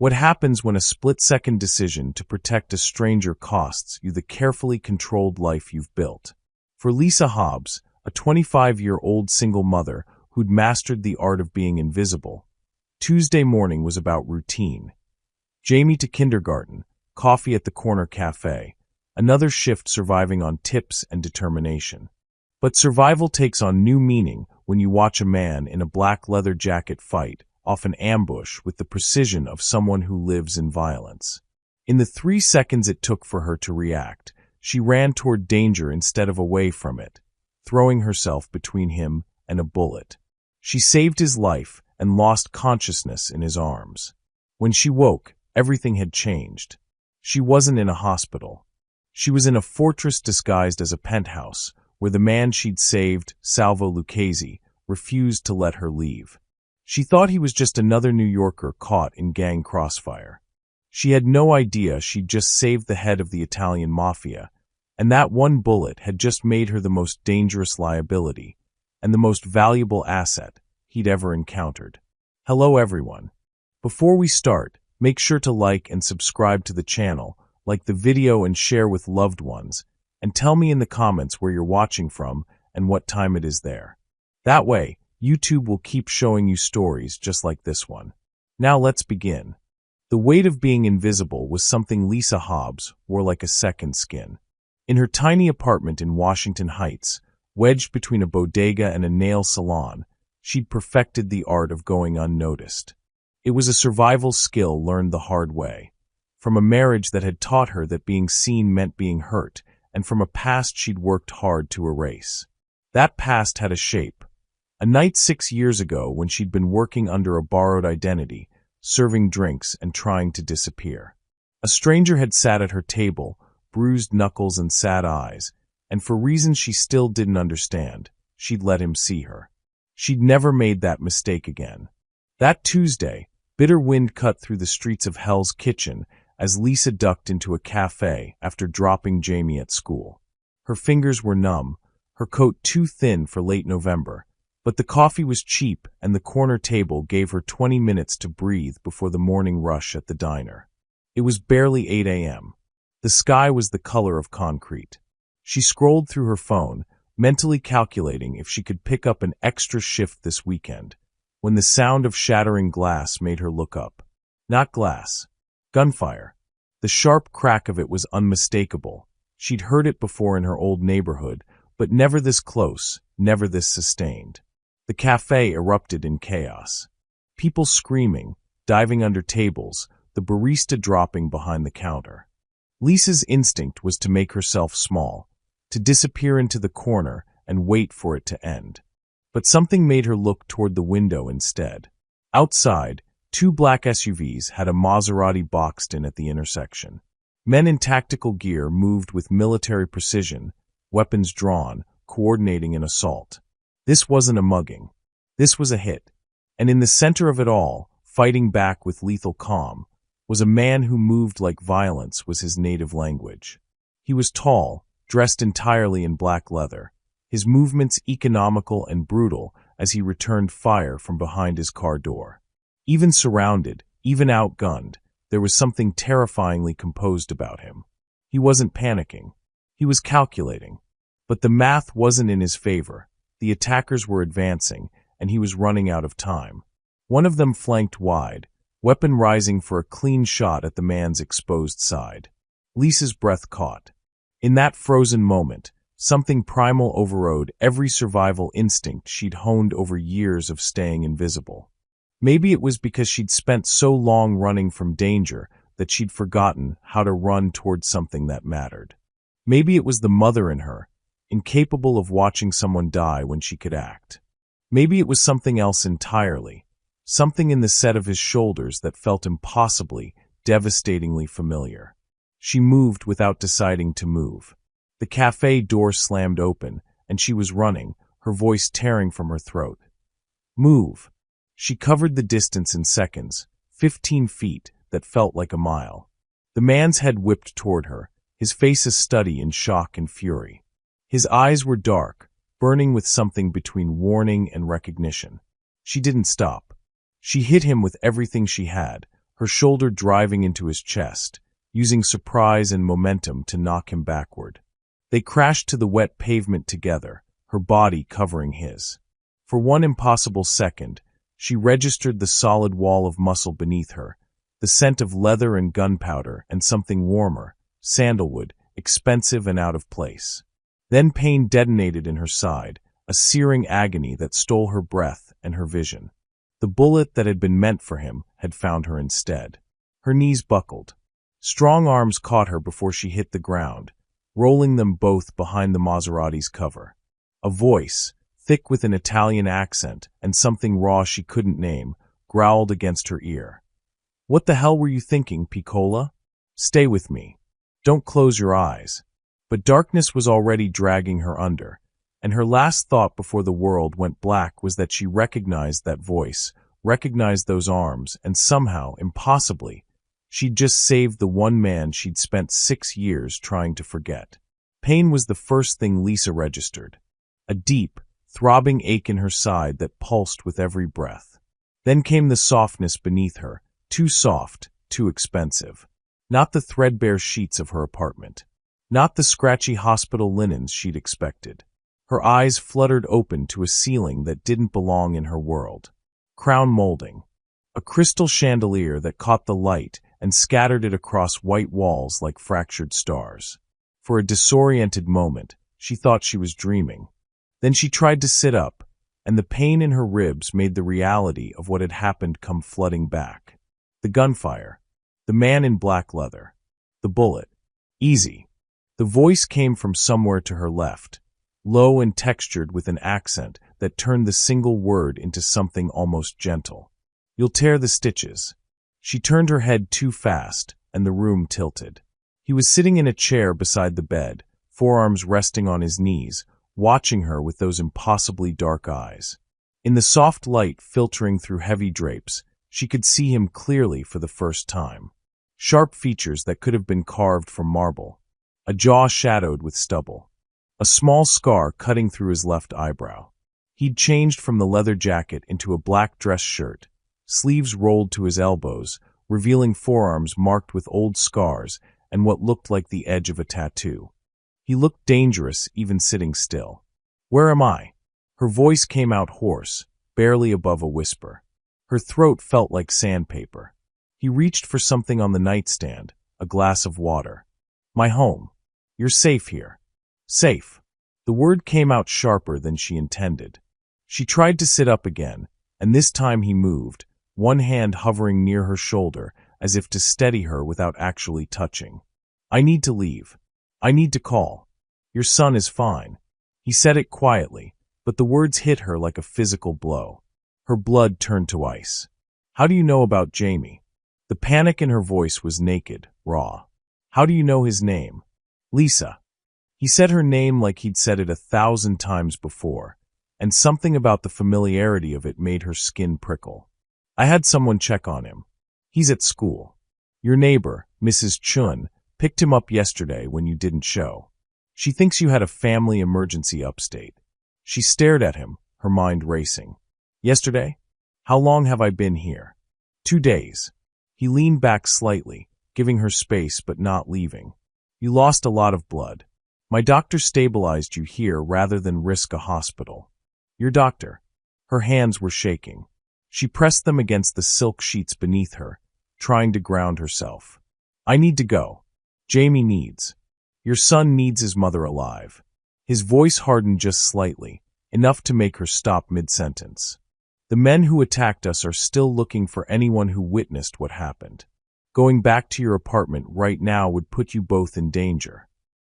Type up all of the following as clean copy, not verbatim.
What happens when a split-second decision to protect a stranger costs you the carefully controlled life you've built? For Lisa Hobbs, a 25-year-old single mother who'd mastered the art of being invisible, Tuesday morning was about routine. Jamie to kindergarten, coffee at the corner cafe, another shift surviving on tips and determination. But survival takes on new meaning when you watch a man in a black leather jacket fight off an ambush with the precision of someone who lives in violence. In the 3 seconds it took for her to react, she ran toward danger instead of away from it, throwing herself between him and a bullet. She saved his life and lost consciousness in his arms. When she woke, everything had changed. She wasn't in a hospital. She was in a fortress disguised as a penthouse, where the man she'd saved, Salvo Lucchese, refused to let her leave. She thought he was just another New Yorker caught in gang crossfire. She had no idea she'd just saved the head of the Italian Mafia, and that one bullet had just made her the most dangerous liability and the most valuable asset he'd ever encountered. Hello everyone. Before we start, make sure to like and subscribe to the channel, like the video and share with loved ones, and tell me in the comments where you're watching from and what time it is there. That way, YouTube will keep showing you stories just like this one. Now let's begin. The weight of being invisible was something Lisa Hobbs wore like a second skin. In her tiny apartment in Washington Heights, wedged between a bodega and a nail salon, she'd perfected the art of going unnoticed. It was a survival skill learned the hard way, from a marriage that had taught her that being seen meant being hurt, and from a past she'd worked hard to erase. That past had a shape. A night 6 years ago when she'd been working under a borrowed identity, serving drinks and trying to disappear. A stranger had sat at her table, bruised knuckles and sad eyes, and for reasons she still didn't understand, she'd let him see her. She'd never made that mistake again. That Tuesday, bitter wind cut through the streets of Hell's Kitchen as Lisa ducked into a cafe after dropping Jamie at school. Her fingers were numb, her coat too thin for late November, but the coffee was cheap and the corner table gave her 20 minutes to breathe before the morning rush at the diner. It was barely 8 a.m. The sky was the color of concrete. She scrolled through her phone, mentally calculating if she could pick up an extra shift this weekend, when the sound of shattering glass made her look up. Not glass. Gunfire. The sharp crack of it was unmistakable. She'd heard it before in her old neighborhood, but never this close, never this sustained. The cafe erupted in chaos. People screaming, diving under tables, the barista dropping behind the counter. Lisa's instinct was to make herself small, to disappear into the corner and wait for it to end. But something made her look toward the window instead. Outside, 2 black SUVs had a Maserati boxed in at the intersection. Men in tactical gear moved with military precision, weapons drawn, coordinating an assault. This wasn't a mugging. This was a hit. And in the center of it all, fighting back with lethal calm, was a man who moved like violence was his native language. He was tall, dressed entirely in black leather, his movements economical and brutal as he returned fire from behind his car door. Even surrounded, even outgunned, there was something terrifyingly composed about him. He wasn't panicking. He was calculating. But the math wasn't in his favor. The attackers were advancing, and he was running out of time. One of them flanked wide, weapon rising for a clean shot at the man's exposed side. Lisa's breath caught. In that frozen moment, something primal overrode every survival instinct she'd honed over years of staying invisible. Maybe it was because she'd spent so long running from danger that she'd forgotten how to run towards something that mattered. Maybe it was the mother in her, incapable of watching someone die when she could act. Maybe it was something else entirely, something in the set of his shoulders that felt impossibly, devastatingly familiar. She moved without deciding to move. The cafe door slammed open, and she was running, her voice tearing from her throat. Move. She covered the distance in seconds, 15 feet that felt like a mile. The man's head whipped toward her, his face a study in shock and fury. His eyes were dark, burning with something between warning and recognition. She didn't stop. She hit him with everything she had, her shoulder driving into his chest, using surprise and momentum to knock him backward. They crashed to the wet pavement together, her body covering his. For one impossible second, she registered the solid wall of muscle beneath her, the scent of leather and gunpowder and something warmer, sandalwood, expensive and out of place. Then pain detonated in her side, a searing agony that stole her breath and her vision. The bullet that had been meant for him had found her instead. Her knees buckled. Strong arms caught her before she hit the ground, rolling them both behind the Maserati's cover. A voice, thick with an Italian accent and something raw she couldn't name, growled against her ear. "What the hell were you thinking, Piccola? Stay with me. Don't close your eyes." But darkness was already dragging her under, and her last thought before the world went black was that she recognized that voice, recognized those arms, and somehow, impossibly, she'd just saved the one man she'd spent 6 years trying to forget. Pain was the first thing Lisa registered. A deep, throbbing ache in her side that pulsed with every breath. Then came the softness beneath her, too soft, too expensive. Not the threadbare sheets of her apartment. Not the scratchy hospital linens she'd expected. Her eyes fluttered open to a ceiling that didn't belong in her world. Crown molding. A crystal chandelier that caught the light and scattered it across white walls like fractured stars. For a disoriented moment, she thought she was dreaming. Then she tried to sit up, and the pain in her ribs made the reality of what had happened come flooding back. The gunfire. The man in black leather. The bullet. Easy. The voice came from somewhere to her left, low and textured with an accent that turned the single word into something almost gentle. "You'll tear the stitches." She turned her head too fast, and the room tilted. He was sitting in a chair beside the bed, forearms resting on his knees, watching her with those impossibly dark eyes. In the soft light filtering through heavy drapes, she could see him clearly for the first time. Sharp features that could have been carved from marble. A jaw shadowed with stubble. A small scar cutting through his left eyebrow. He'd changed from the leather jacket into a black dress shirt, sleeves rolled to his elbows, revealing forearms marked with old scars and what looked like the edge of a tattoo. He looked dangerous even sitting still. "Where am I?" Her voice came out hoarse, barely above a whisper. Her throat felt like sandpaper. He reached for something on the nightstand, a glass of water. "My home. You're safe here." Safe. The word came out sharper than she intended. She tried to sit up again, and this time he moved, one hand hovering near her shoulder as if to steady her without actually touching. "I need to leave. I need to call. Your son is fine." He said it quietly, but the words hit her like a physical blow. Her blood turned to ice. "How do you know about Jamie?" The panic in her voice was naked, raw. "How do you know his name?" "Lisa." He said her name like he'd said it 1,000 times before, and something about the familiarity of it made her skin prickle. "I had someone check on him. He's at school. Your neighbor, Mrs. Chun, picked him up yesterday when you didn't show. She thinks you had a family emergency upstate." She stared at him, her mind racing. "Yesterday? How long have I been here?" 2 days. He leaned back slightly, giving her space but not leaving. "You lost a lot of blood. My doctor stabilized you here rather than risk a hospital." "Your doctor?" Her hands were shaking. She pressed them against the silk sheets beneath her, trying to ground herself. "I need to go. Jamie needs. Your son needs his mother alive." His voice hardened just slightly, enough to make her stop mid-sentence. "The men who attacked us are still looking for anyone who witnessed what happened. Going back to your apartment right now would put you both in danger."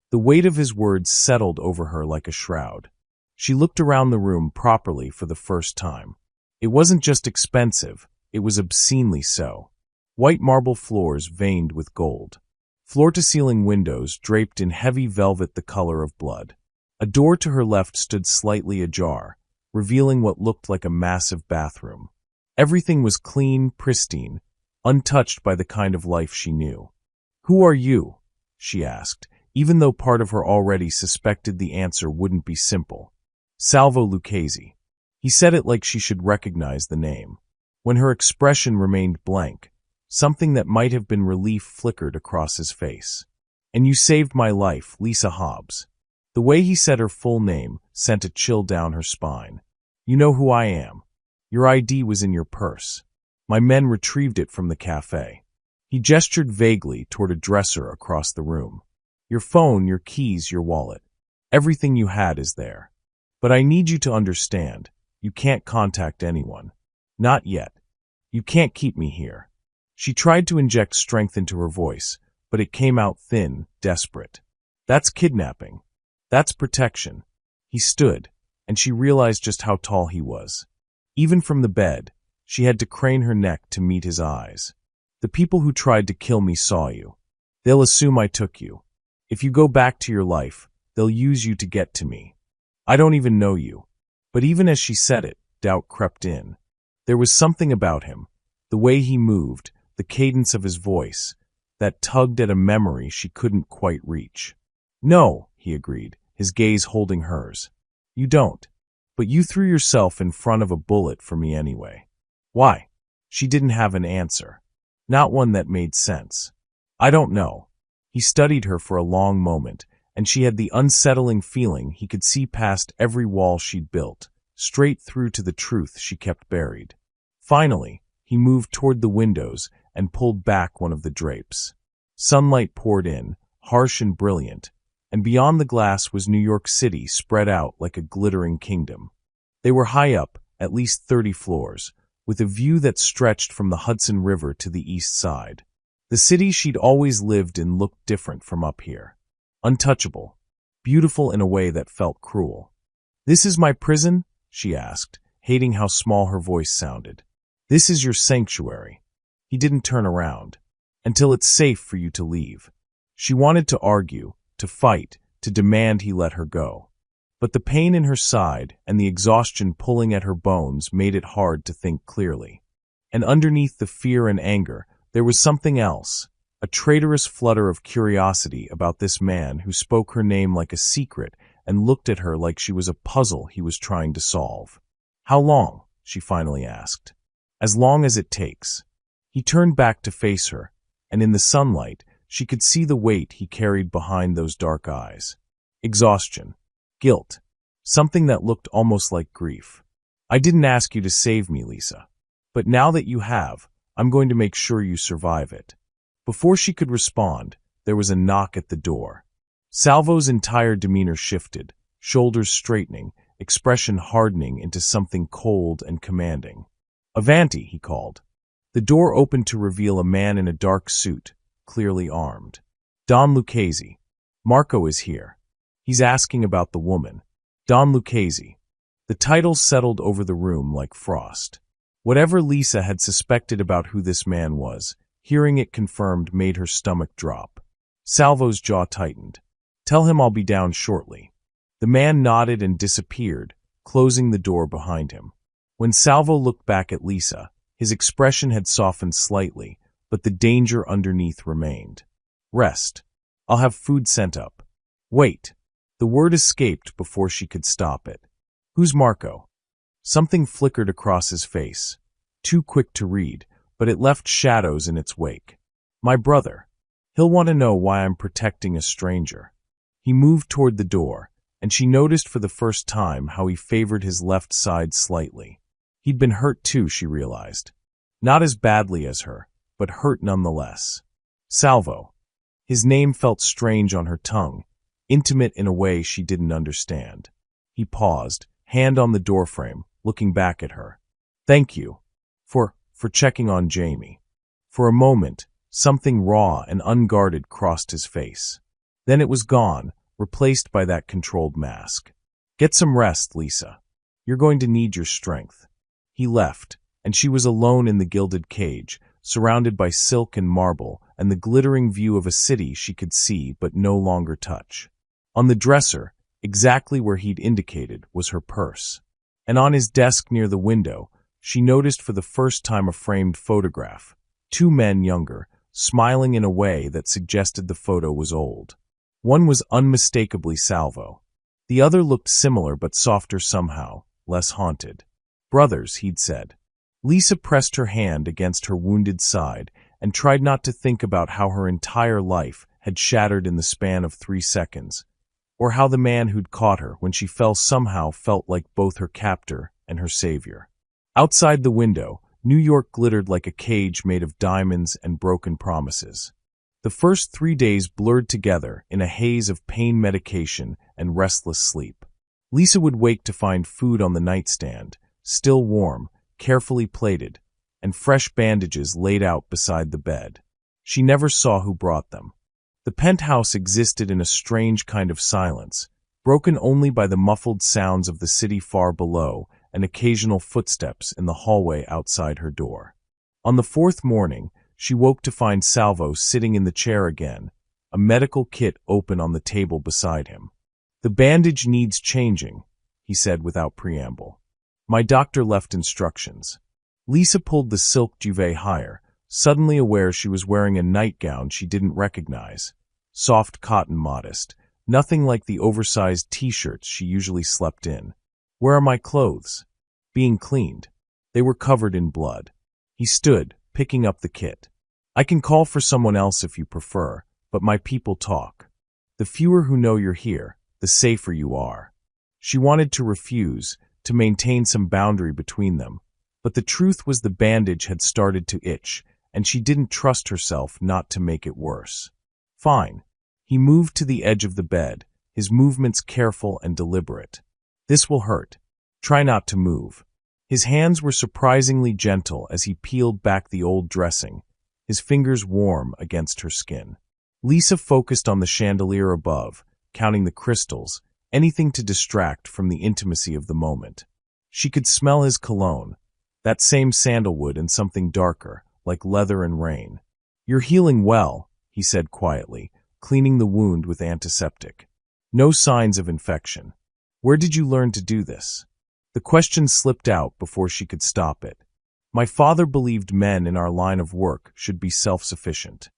The weight of his words settled over her like a shroud. She looked around the room properly for the first time. It wasn't just expensive, it was obscenely so. White marble floors veined with gold. Floor-to-ceiling windows draped in heavy velvet the color of blood. A door to her left stood slightly ajar, revealing what looked like a massive bathroom. Everything was clean, pristine, untouched by the kind of life she knew. "Who are you?" she asked, even though part of her already suspected the answer wouldn't be simple. "Salvo Lucchesi." He said it like she should recognize the name. When her expression remained blank, Something that might have been relief flickered across his face. "And you saved my life, Lisa Hobbs." The way he said her full name sent a chill down her spine. "You know who I am. Your ID was in your purse. My men retrieved it from the cafe." He gestured vaguely toward a dresser across the room. "Your phone, your keys, your wallet. Everything you had is there. But I need you to understand, you can't contact anyone. Not yet. You can't keep me here." She tried to inject strength into her voice, but it came out thin, desperate. "That's kidnapping. That's protection." He stood, and she realized just how tall he was. Even from the bed, she had to crane her neck to meet his eyes. "The people who tried to kill me saw you. They'll assume I took you. If you go back to your life, they'll use you to get to me. I don't even know you." But even as she said it, doubt crept in. There was something about him, the way he moved, the cadence of his voice, that tugged at a memory she couldn't quite reach. "No," he agreed, his gaze holding hers. "You don't. But you threw yourself in front of a bullet for me anyway." "Why?" She didn't have an answer. Not one that made sense. "I don't know." He studied her for a long moment, and she had the unsettling feeling he could see past every wall she'd built, straight through to the truth she kept buried. Finally, he moved toward the windows and pulled back one of the drapes. Sunlight poured in, harsh and brilliant, and beyond the glass was New York City spread out like a glittering kingdom. They were high up, at least 30 floors, with a view that stretched from the Hudson River to the east side. The city she'd always lived in looked different from up here. Untouchable, beautiful in a way that felt cruel. "This is my prison?" she asked, hating how small her voice sounded. "This is your sanctuary." He didn't turn around. "Until it's safe for you to leave." She wanted to argue, to fight, to demand he let her go. But the pain in her side and the exhaustion pulling at her bones made it hard to think clearly. And underneath the fear and anger, there was something else, a traitorous flutter of curiosity about this man who spoke her name like a secret and looked at her like she was a puzzle he was trying to solve. "How long?" she finally asked. "As long as it takes." He turned back to face her, and in the sunlight, she could see the weight he carried behind those dark eyes. Exhaustion. Guilt. Something that looked almost like grief. "I didn't ask you to save me, Lisa. But now that you have, I'm going to make sure you survive it." Before she could respond, there was a knock at the door. Salvo's entire demeanor shifted, shoulders straightening, expression hardening into something cold and commanding. "Avanti," he called. The door opened to reveal a man in a dark suit, clearly armed. "Don Lucchese. Marco is here. He's asking about the woman." Don Lucchese. The title settled over the room like frost. Whatever Lisa had suspected about who this man was, hearing it confirmed made her stomach drop. Salvo's jaw tightened. "Tell him I'll be down shortly." The man nodded and disappeared, closing the door behind him. When Salvo looked back at Lisa, his expression had softened slightly, but the danger underneath remained. "Rest. I'll have food sent up." "Wait." The word escaped before she could stop it. "Who's Marco?" Something flickered across his face. Too quick to read, but it left shadows in its wake. "My brother. He'll want to know why I'm protecting a stranger." He moved toward the door, and she noticed for the first time how he favored his left side slightly. He'd been hurt too, she realized. Not as badly as her, but hurt nonetheless. Salvo. His name felt strange on her tongue, intimate in a way she didn't understand. He paused, hand on the doorframe, looking back at her. "Thank you. For checking on Jamie." For a moment, something raw and unguarded crossed his face. Then it was gone, replaced by that controlled mask. "Get some rest, Lisa. You're going to need your strength." He left, and she was alone in the gilded cage, surrounded by silk and marble and the glittering view of a city she could see but no longer touch. On the dresser, exactly where he'd indicated, was her purse. And on his desk near the window, she noticed for the first time a framed photograph. Two men younger, smiling in a way that suggested the photo was old. One was unmistakably Salvo. The other looked similar but softer somehow, less haunted. "Brothers," he'd said. Lisa pressed her hand against her wounded side, and tried not to think about how her entire life had shattered in the span of 3 seconds, or how the man who'd caught her when she fell somehow felt like both her captor and her savior. Outside the window, New York glittered like a cage made of diamonds and broken promises. The first 3 days blurred together in a haze of pain medication and restless sleep. Lisa would wake to find food on the nightstand, still warm, carefully plated, and fresh bandages laid out beside the bed. She never saw who brought them. The penthouse existed in a strange kind of silence, broken only by the muffled sounds of the city far below and occasional footsteps in the hallway outside her door. On the 4th morning, she woke to find Salvo sitting in the chair again, a medical kit open on the table beside him. "The bandage needs changing," he said without preamble. "My doctor left instructions." Lisa pulled the silk duvet higher, suddenly aware she was wearing a nightgown she didn't recognize. Soft cotton modest, nothing like the oversized t-shirts she usually slept in. "Where are my clothes?" "Being cleaned." They were covered in blood. He stood, picking up the kit. "I can call for someone else if you prefer, but my people talk. The fewer who know you're here, the safer you are." She wanted to refuse, to maintain some boundary between them, but the truth was the bandage had started to itch, and she didn't trust herself not to make it worse. "Fine." He moved to the edge of the bed, his movements careful and deliberate. "This will hurt. Try not to move." His hands were surprisingly gentle as he peeled back the old dressing, his fingers warm against her skin. Lisa focused on the chandelier above, counting the crystals, anything to distract from the intimacy of the moment. She could smell his cologne, that same sandalwood and something darker, like leather and rain. "You're healing well," he said quietly, cleaning the wound with antiseptic. "No signs of infection. Where did you learn to do this?" The question slipped out before she could stop it. "My father believed men in our line of work should be self-sufficient."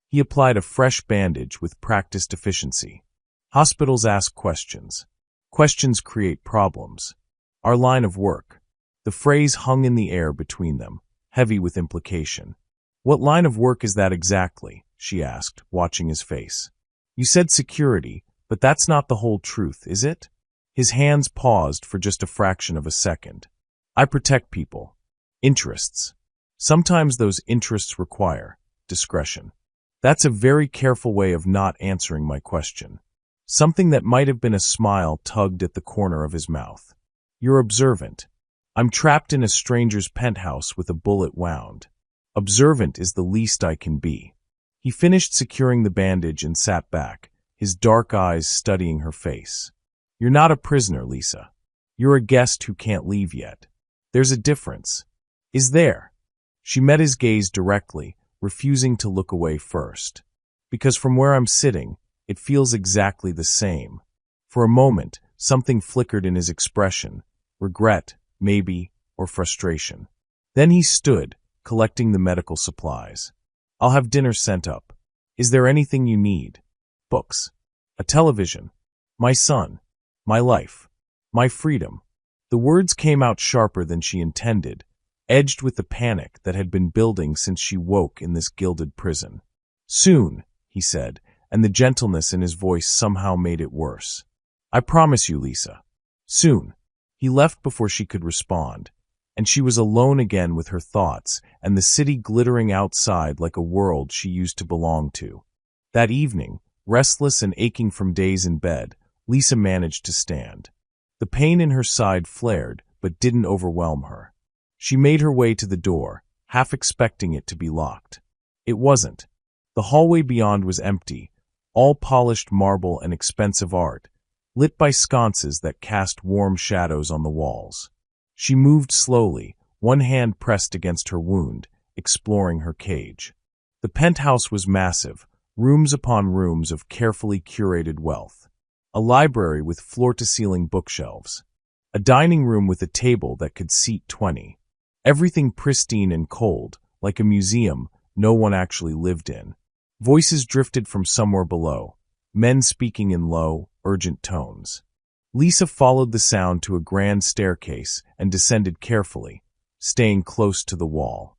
He applied a fresh bandage with practiced efficiency. "Hospitals ask questions. Questions create problems. Our line of work." The phrase hung in the air between them, heavy with implication. "What line of work is that exactly?" she asked, watching his face. "You said security, but that's not the whole truth, is it?" His hands paused for just a fraction of a second. "I protect people. Interests. Sometimes those interests require discretion." That's a very careful way of not answering my question. Something that might have been a smile tugged at the corner of his mouth. "You're observant. I'm trapped in a stranger's penthouse with a bullet wound. Observant is the least I can be." He finished securing the bandage and sat back, his dark eyes studying her face. "You're not a prisoner, Lisa. You're a guest who can't leave yet. There's a difference." "Is there?" She met his gaze directly, refusing to look away first. "Because from where I'm sitting, it feels exactly the same." For a moment, something flickered in his expression, regret, maybe, or frustration. Then he stood, collecting the medical supplies. "I'll have dinner sent up. Is there anything you need?" "Books. A television. My son. My life. My freedom." The words came out sharper than she intended, edged with the panic that had been building since she woke in this gilded prison. "Soon," he said, and the gentleness in his voice somehow made it worse. "I promise you, Lisa. Soon." He left before she could respond, and she was alone again with her thoughts and the city glittering outside like a world she used to belong to. That evening, restless and aching from days in bed, Lisa managed to stand. The pain in her side flared, but didn't overwhelm her. She made her way to the door, half expecting it to be locked. It wasn't. The hallway beyond was empty, all polished marble and expensive art, lit by sconces that cast warm shadows on the walls. She moved slowly, one hand pressed against her wound, exploring her cage. The penthouse was massive, rooms upon rooms of carefully curated wealth. A library with floor-to-ceiling bookshelves. A dining room with a table that could seat 20. Everything pristine and cold, like a museum no one actually lived in. Voices drifted from somewhere below, men speaking in low, urgent tones. Lisa followed the sound to a grand staircase and descended carefully, staying close to the wall.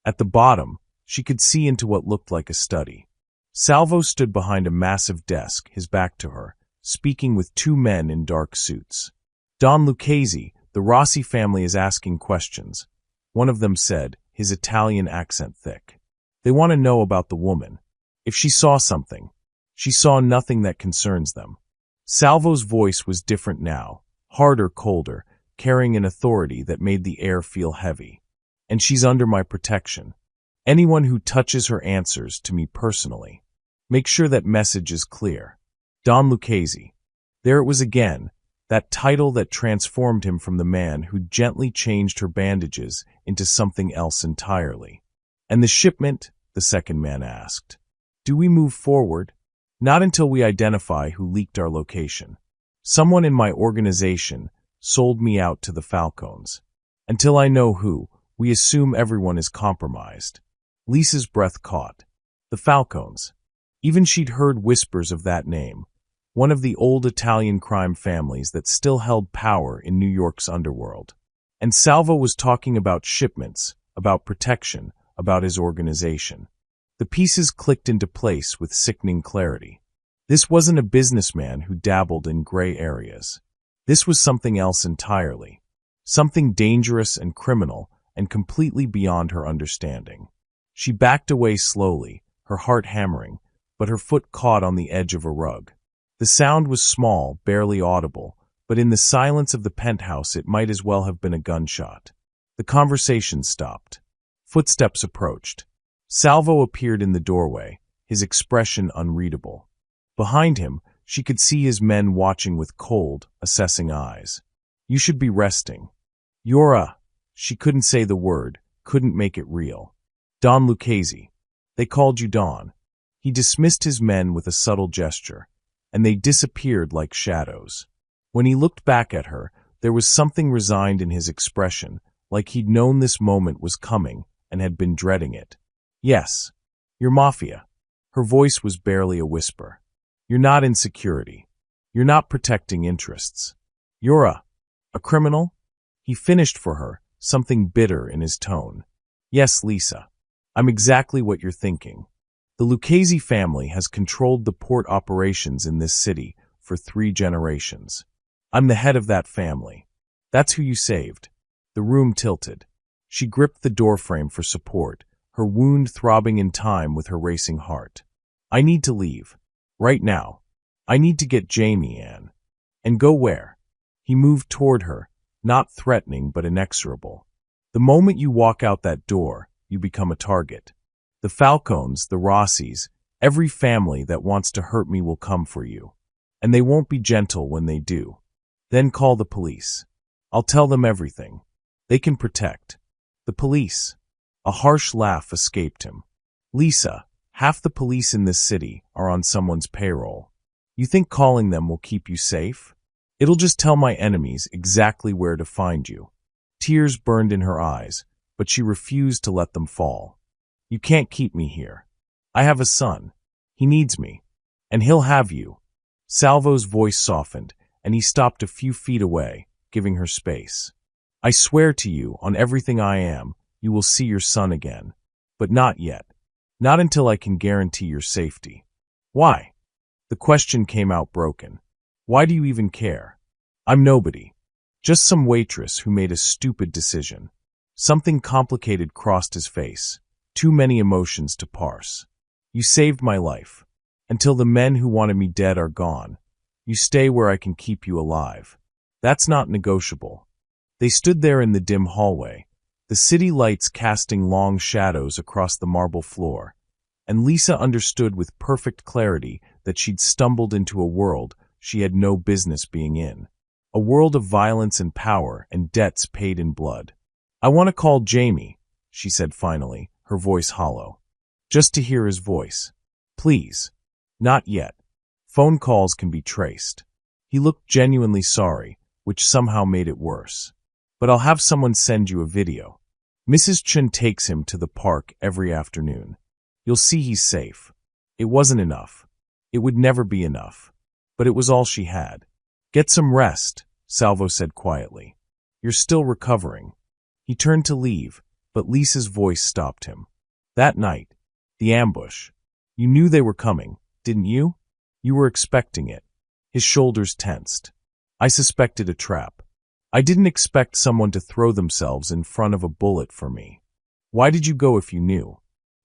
At the bottom, She could see into what looked like a study. Salvo stood behind a massive desk, his back to her, speaking with two men in dark suits. "Don Lucchese, the Rossi family is asking questions," one of them said, his Italian accent thick. "They want to know about the woman. If she saw something." "She saw nothing that concerns them." Salvo's voice was different now, harder, colder, carrying an authority that made the air feel heavy. "And she's under my protection. Anyone who touches her answers to me personally. Make sure that message is clear. Don Lucchese." There it was again, that title that transformed him from the man who gently changed her bandages into something else entirely. "And the shipment?" the second man asked. "Do we move forward?" "Not until we identify who leaked our location. Someone in my organization sold me out to the Falcons. Until I know who, we assume everyone is compromised." Lisa's breath caught. The Falcons. Even she'd heard whispers of that name, one of the old Italian crime families that still held power in New York's underworld. And Salvo was talking about shipments, about protection, about his organization. The pieces clicked into place with sickening clarity. This wasn't a businessman who dabbled in gray areas. This was something else entirely. Something dangerous and criminal and completely beyond her understanding. She backed away slowly, her heart hammering, but her foot caught on the edge of a rug. The sound was small, barely audible, but in the silence of the penthouse it might as well have been a gunshot. The conversation stopped. Footsteps approached. Salvo appeared in the doorway, his expression unreadable. Behind him, she could see his men watching with cold, assessing eyes. "You should be resting." She couldn't say the word, couldn't make it real. "Don Lucchese. They called you Don." He dismissed his men with a subtle gesture, and they disappeared like shadows. When he looked back at her, there was something resigned in his expression, like he'd known this moment was coming and had been dreading it. "Yes, you're Mafia." Her voice was barely a whisper. "You're not in security. You're not protecting interests. You're a criminal?" He finished for her, something bitter in his tone. "Yes, Lisa. I'm exactly what you're thinking. The Lucchese family has controlled the port operations in this city for 3 generations. I'm the head of that family. That's who you saved." The room tilted. She gripped the doorframe for support, her wound throbbing in time with her racing heart. "I need to leave. Right now. I need to get Jamie, Anne." "And go where?" He moved toward her, not threatening but inexorable. "The moment you walk out that door, you become a target. The Falcons, the Rossis, every family that wants to hurt me will come for you. And they won't be gentle when they do. Then call the police. I'll tell them everything. They can protect." "The police?" A harsh laugh escaped him. "Lisa, half the police in this city are on someone's payroll. You think calling them will keep you safe? It'll just tell my enemies exactly where to find you." Tears burned in her eyes, but she refused to let them fall. "You can't keep me here. I have a son. He needs me. And he'll have you." Salvo's voice softened, and he stopped a few feet away, giving her space. "I swear to you, on everything I am, you will see your son again. But not yet. Not until I can guarantee your safety." "Why?" The question came out broken. "Why do you even care? I'm nobody. Just some waitress who made a stupid decision." Something complicated crossed his face. Too many emotions to parse. "You saved my life. Until the men who wanted me dead are gone, you stay where I can keep you alive. That's not negotiable." They stood there in the dim hallway, the city lights casting long shadows across the marble floor, and Lisa understood with perfect clarity that she'd stumbled into a world she had no business being in. A world of violence and power and debts paid in blood. "I want to call Jamie," she said finally, her voice hollow. "Just to hear his voice. Please." "Not yet. Phone calls can be traced." He looked genuinely sorry, which somehow made it worse. "But I'll have someone send you a video. Mrs. Chun takes him to the park every afternoon. You'll see he's safe." It wasn't enough. It would never be enough. But it was all she had. "Get some rest," Salvo said quietly. "You're still recovering." He turned to leave, but Lisa's voice stopped him. That night, the ambush. You knew they were coming, didn't you? You were expecting it. His shoulders tensed. I suspected a trap. I didn't expect someone to throw themselves in front of a bullet for me. Why did you go if you knew?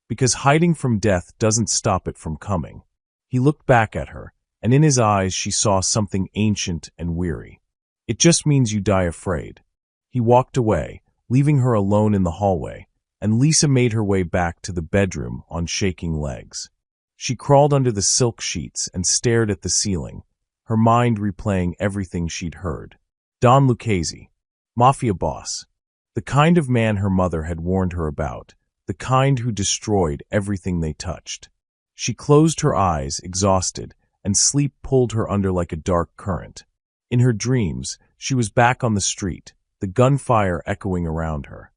Because hiding from death doesn't stop it from coming. He looked back at her, and in his eyes she saw something ancient and weary. It just means you die afraid. He walked away, leaving her alone in the hallway, and Lisa made her way back to the bedroom on shaking legs. She crawled under the silk sheets and stared at the ceiling, her mind replaying everything she'd heard. Don Lucchese, Mafia boss, the kind of man her mother had warned her about, the kind who destroyed everything they touched. She closed her eyes, exhausted, and sleep pulled her under like a dark current. In her dreams, she was back on the street, the gunfire echoing around her.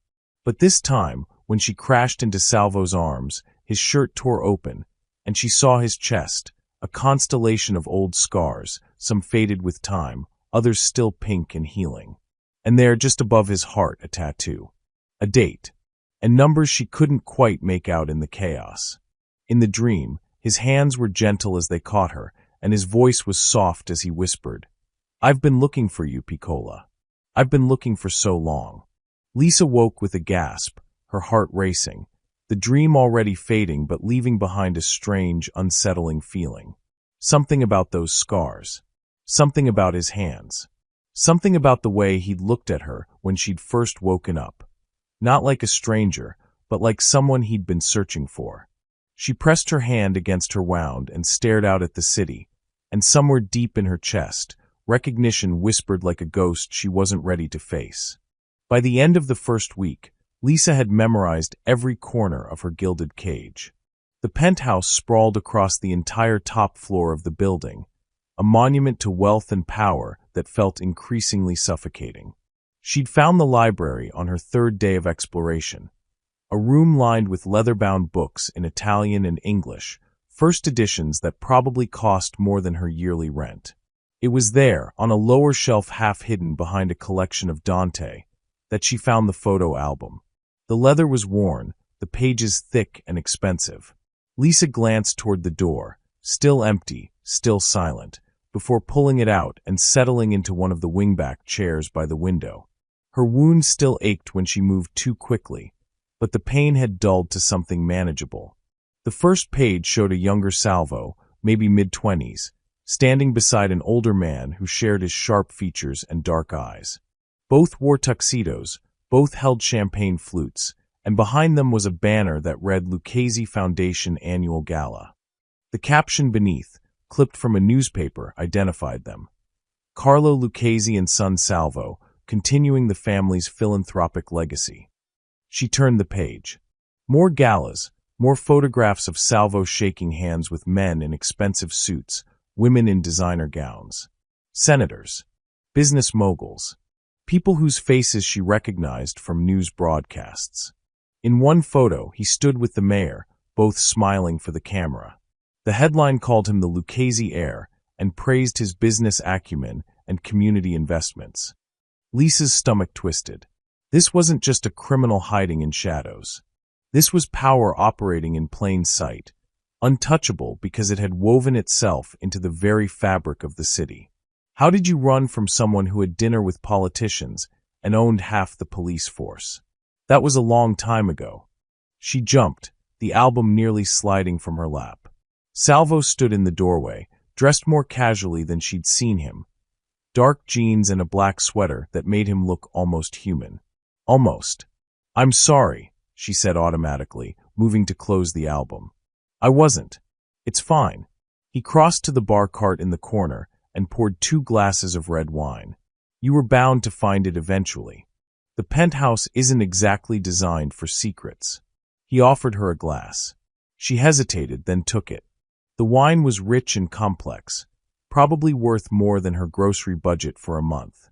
But this time, when she crashed into Salvo's arms, his shirt tore open, and she saw his chest, a constellation of old scars, some faded with time, others still pink and healing. And there, just above his heart, a tattoo. A date. And numbers she couldn't quite make out in the chaos. In the dream, his hands were gentle as they caught her, and his voice was soft as he whispered, "I've been looking for you, Piccola. I've been looking for so long." Lisa woke with a gasp, her heart racing, the dream already fading but leaving behind a strange, unsettling feeling. Something about those scars. Something about his hands. Something about the way he'd looked at her when she'd first woken up. Not like a stranger, but like someone he'd been searching for. She pressed her hand against her wound and stared out at the city, and somewhere deep in her chest, recognition whispered like a ghost she wasn't ready to face. By the end of the first week, Lisa had memorized every corner of her gilded cage. The penthouse sprawled across the entire top floor of the building, a monument to wealth and power that felt increasingly suffocating. She'd found the library on her third day of exploration, a room lined with leather-bound books in Italian and English, first editions that probably cost more than her yearly rent. It was there, on a lower shelf half hidden behind a collection of Dante, that she found the photo album. The leather was worn, the pages thick and expensive. Lisa glanced toward the door, still empty, still silent, before pulling it out and settling into one of the wingback chairs by the window. Her wound still ached when she moved too quickly, but the pain had dulled to something manageable. The first page showed a younger Salvo, maybe mid-20s, standing beside an older man who shared his sharp features and dark eyes. Both wore tuxedos, both held champagne flutes, and behind them was a banner that read Lucchese Foundation Annual Gala. The caption beneath, clipped from a newspaper, identified them. Carlo Lucchese and son Salvo, continuing the family's philanthropic legacy. She turned the page. More galas, more photographs of Salvo shaking hands with men in expensive suits, women in designer gowns. Senators. Business moguls. People whose faces she recognized from news broadcasts. In one photo, he stood with the mayor, both smiling for the camera. The headline called him the Lucchese heir and praised his business acumen and community investments. Lisa's stomach twisted. This wasn't just a criminal hiding in shadows. This was power operating in plain sight, untouchable because it had woven itself into the very fabric of the city. How did you run from someone who had dinner with politicians and owned half the police force? That was a long time ago. She jumped, the album nearly sliding from her lap. Salvo stood in the doorway, dressed more casually than she'd seen him. Dark jeans and a black sweater that made him look almost human. Almost. "I'm sorry," she said automatically, moving to close the album. "I wasn't. It's fine." He crossed to the bar cart in the corner and poured 2 glasses of red wine. "You were bound to find it eventually. The penthouse isn't exactly designed for secrets." He offered her a glass. She hesitated, then took it. The wine was rich and complex, probably worth more than her grocery budget for a month.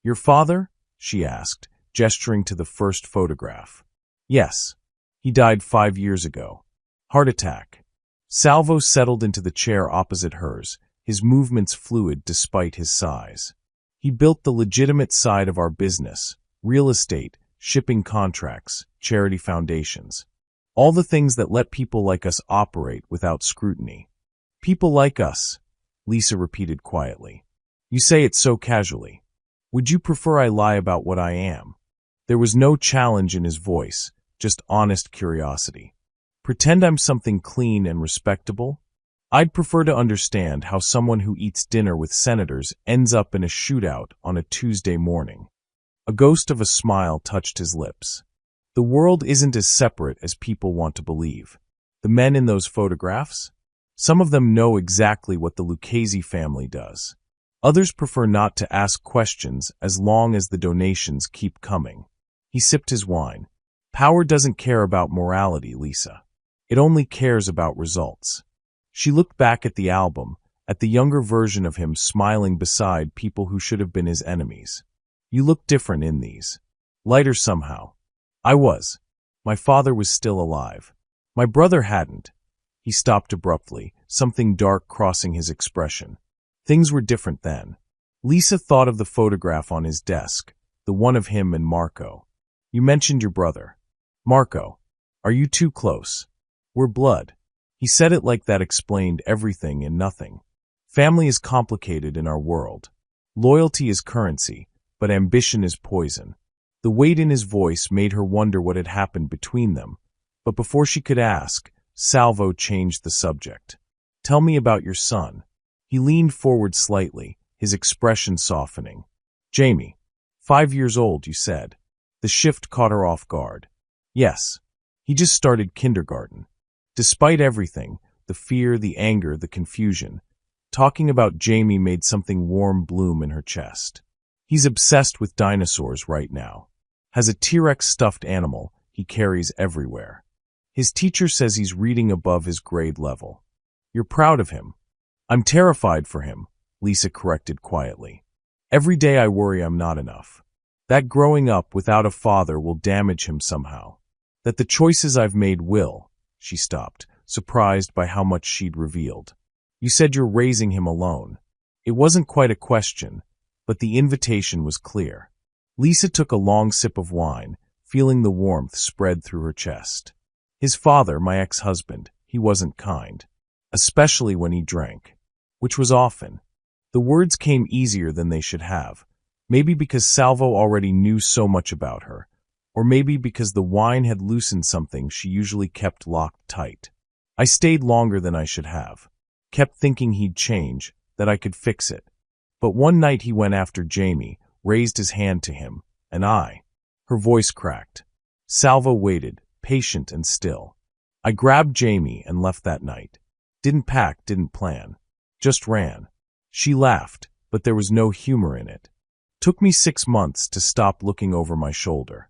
"Your father?" she asked, gesturing to the first photograph. "Yes. He died 5 years ago. Heart attack." Salvo settled into the chair opposite hers, his movements fluid despite his size. "He built the legitimate side of our business, real estate, shipping contracts, charity foundations. All the things that let people like us operate without scrutiny. People like us, Lisa repeated quietly. You say it so casually. Would you prefer I lie about what I am? There was no challenge in his voice, just honest curiosity. Pretend I'm something clean and respectable? I'd prefer to understand how someone who eats dinner with senators ends up in a shootout on a Tuesday morning. A ghost of a smile touched his lips. The world isn't as separate as people want to believe. The men in those photographs? Some of them know exactly what the Lucchese family does. Others prefer not to ask questions as long as the donations keep coming. He sipped his wine. Power doesn't care about morality, Lisa. It only cares about results. She looked back at the album, at the younger version of him smiling beside people who should have been his enemies. You look different in these. Lighter somehow. I was. My father was still alive. My brother hadn't. He stopped abruptly, something dark crossing his expression. Things were different then. Lisa thought of the photograph on his desk, the one of him and Marco. You mentioned your brother. Marco, are you too close? We're blood. He said it like that explained everything and nothing. Family is complicated in our world. Loyalty is currency, but ambition is poison. The weight in his voice made her wonder what had happened between them, but before she could ask, Salvo changed the subject. Tell me about your son. He leaned forward slightly, his expression softening. Jamie, 5 years old, you said. The shift caught her off guard. Yes. He just started kindergarten. Despite everything, the fear, the anger, the confusion, talking about Jamie made something warm bloom in her chest. He's obsessed with dinosaurs right now. Has a T-Rex stuffed animal he carries everywhere. His teacher says he's reading above his grade level. You're proud of him. I'm terrified for him, Lisa corrected quietly. Every day I worry I'm not enough. That growing up without a father will damage him somehow. That the choices I've made will. She stopped, surprised by how much she'd revealed. You said you're raising him alone. It wasn't quite a question, but the invitation was clear. Lisa took a long sip of wine, feeling the warmth spread through her chest. His father, my ex-husband, he wasn't kind. Especially when he drank. Which was often. The words came easier than they should have. Maybe because Salvo already knew so much about her. Or maybe because the wine had loosened something she usually kept locked tight. I stayed longer than I should have. Kept thinking he'd change, that I could fix it. But one night he went after Jamie, raised his hand to him, and I. Her voice cracked. Salvo waited, patient and still. I grabbed Jamie and left that night. Didn't pack, didn't plan. Just ran. She laughed, but there was no humor in it. Took me 6 months to stop looking over my shoulder.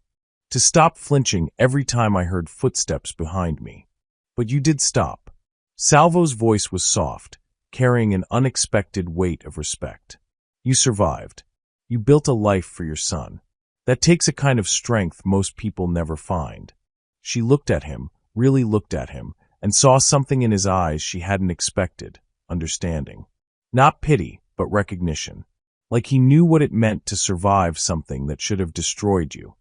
To stop flinching every time I heard footsteps behind me. But you did stop. Salvo's voice was soft, carrying an unexpected weight of respect. You survived. You built a life for your son. That takes a kind of strength most people never find. She looked at him, really looked at him, and saw something in his eyes she hadn't expected, understanding. Not pity, but recognition. Like he knew what it meant to survive something that should have destroyed you.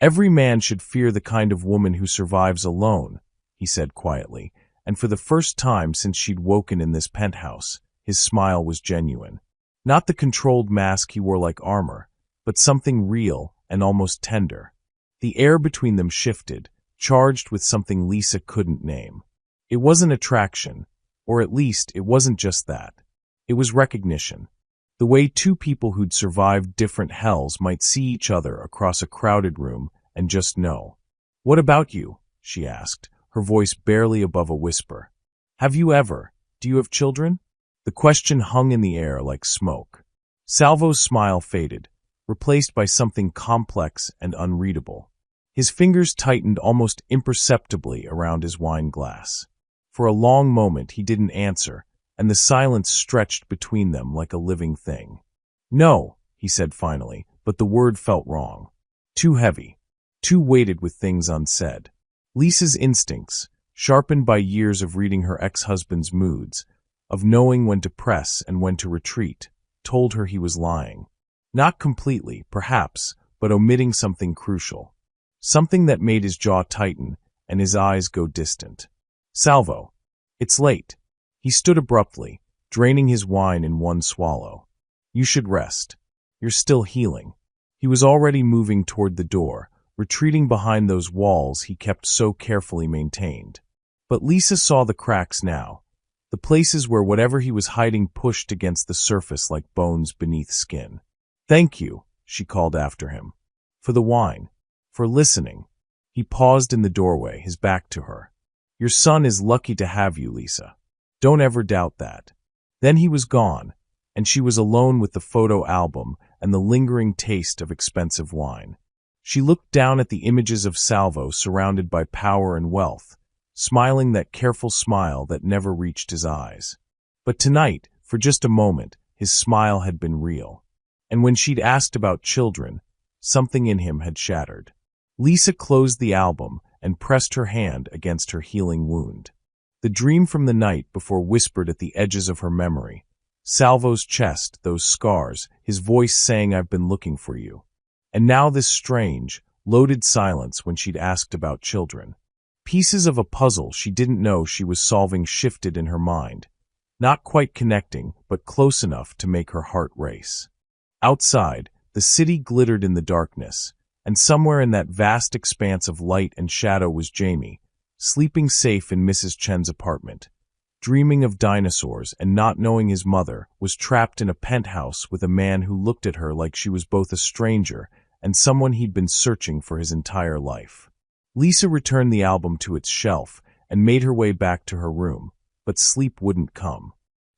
Every man should fear the kind of woman who survives alone, he said quietly, and for the first time since she'd woken in this penthouse, his smile was genuine. Not the controlled mask he wore like armor, but something real and almost tender. The air between them shifted, charged with something Lisa couldn't name. It wasn't attraction, or at least it wasn't just that. It was recognition. The way two people who'd survived different hells might see each other across a crowded room and just know. What about you? She asked, her voice barely above a whisper. Have you ever? Do you have children? The question hung in the air like smoke. Salvo's smile faded, replaced by something complex and unreadable. His fingers tightened almost imperceptibly around his wine glass. For a long moment he didn't answer, and the silence stretched between them like a living thing. No, he said finally, but the word felt wrong. Too heavy. Too weighted with things unsaid. Lisa's instincts, sharpened by years of reading her ex-husband's moods, of knowing when to press and when to retreat, told her he was lying. Not completely, perhaps, but omitting something crucial. Something that made his jaw tighten, and his eyes go distant. Salvo. It's late. He stood abruptly, draining his wine in one swallow. You should rest. You're still healing. He was already moving toward the door, retreating behind those walls he kept so carefully maintained. But Lisa saw the cracks now, the places where whatever he was hiding pushed against the surface like bones beneath skin. Thank you, she called after him. For the wine. For listening. He paused in the doorway, his back to her. Your son is lucky to have you, Lisa. Don't ever doubt that. Then he was gone, and she was alone with the photo album and the lingering taste of expensive wine. She looked down at the images of Salvo surrounded by power and wealth, smiling that careful smile that never reached his eyes. But tonight, for just a moment, his smile had been real. And when she'd asked about children, something in him had shattered. Lisa closed the album and pressed her hand against her healing wound. The dream from the night before whispered at the edges of her memory. Salvo's chest, those scars, his voice saying, I've been looking for you. And now this strange, loaded silence when she'd asked about children. Pieces of a puzzle she didn't know she was solving shifted in her mind, not quite connecting, but close enough to make her heart race. Outside, the city glittered in the darkness, and somewhere in that vast expanse of light and shadow was Jamie, sleeping safe in Mrs. Chen's apartment, dreaming of dinosaurs and not knowing his mother was trapped in a penthouse with a man who looked at her like she was both a stranger and someone he'd been searching for his entire life. Lisa returned the album to its shelf and made her way back to her room, but sleep wouldn't come.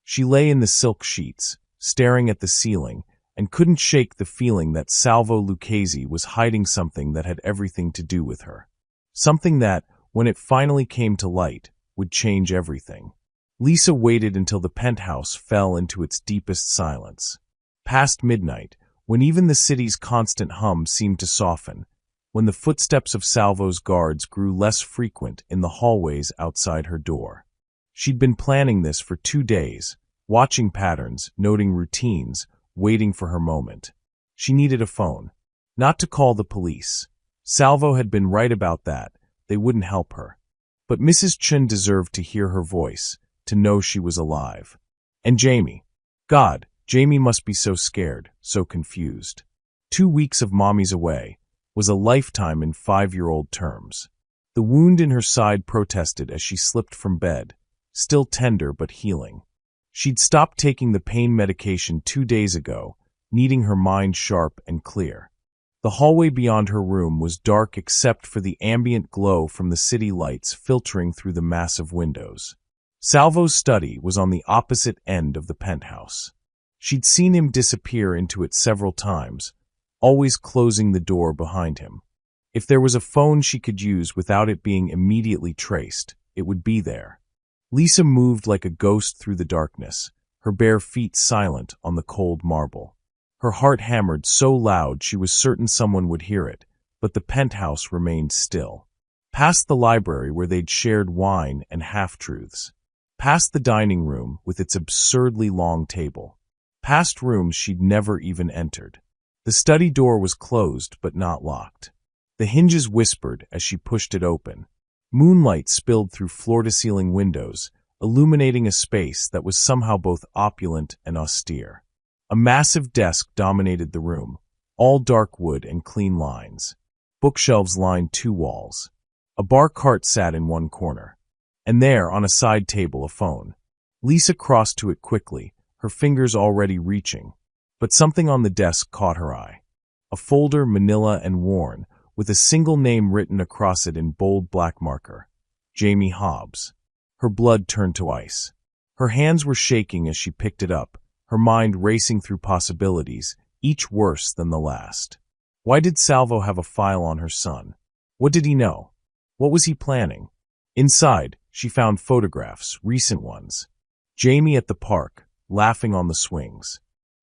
She lay in the silk sheets, staring at the ceiling, and couldn't shake the feeling that Salvo Lucchese was hiding something that had everything to do with her. Something that, when it finally came to light, would change everything. Lisa waited until the penthouse fell into its deepest silence. Past midnight, when even the city's constant hum seemed to soften, when the footsteps of Salvo's guards grew less frequent in the hallways outside her door. She'd been planning this for 2 days, watching patterns, noting routines, waiting for her moment. She needed a phone. Not to call the police. Salvo had been right about that. They wouldn't help her. But Mrs. Chen deserved to hear her voice, to know she was alive. And Jamie. God, Jamie must be so scared, so confused. 2 weeks of mommy's away was a lifetime in 5-year-old terms. The wound in her side protested as she slipped from bed, still tender but healing. She'd stopped taking the pain medication 2 days ago, needing her mind sharp and clear. The hallway beyond her room was dark except for the ambient glow from the city lights filtering through the massive windows. Salvo's study was on the opposite end of the penthouse. She'd seen him disappear into it several times, always closing the door behind him. If there was a phone she could use without it being immediately traced, it would be there. Lisa moved like a ghost through the darkness, her bare feet silent on the cold marble. Her heart hammered so loud she was certain someone would hear it, but the penthouse remained still. Past the library where they'd shared wine and half-truths. Past the dining room with its absurdly long table. Past rooms she'd never even entered. The study door was closed but not locked. The hinges whispered as she pushed it open. Moonlight spilled through floor-to-ceiling windows, illuminating a space that was somehow both opulent and austere. A massive desk dominated the room, all dark wood and clean lines. Bookshelves lined 2 walls. A bar cart sat in one corner. And there, on a side table, a phone. Lisa crossed to it quickly, her fingers already reaching. But something on the desk caught her eye. A folder, manila and worn, with a single name written across it in bold black marker. Jamie Hobbs. Her blood turned to ice. Her hands were shaking as she picked it up, her mind racing through possibilities, each worse than the last. Why did Salvo have a file on her son? What did he know? What was he planning? Inside, she found photographs, recent ones. Jamie at the park, laughing on the swings.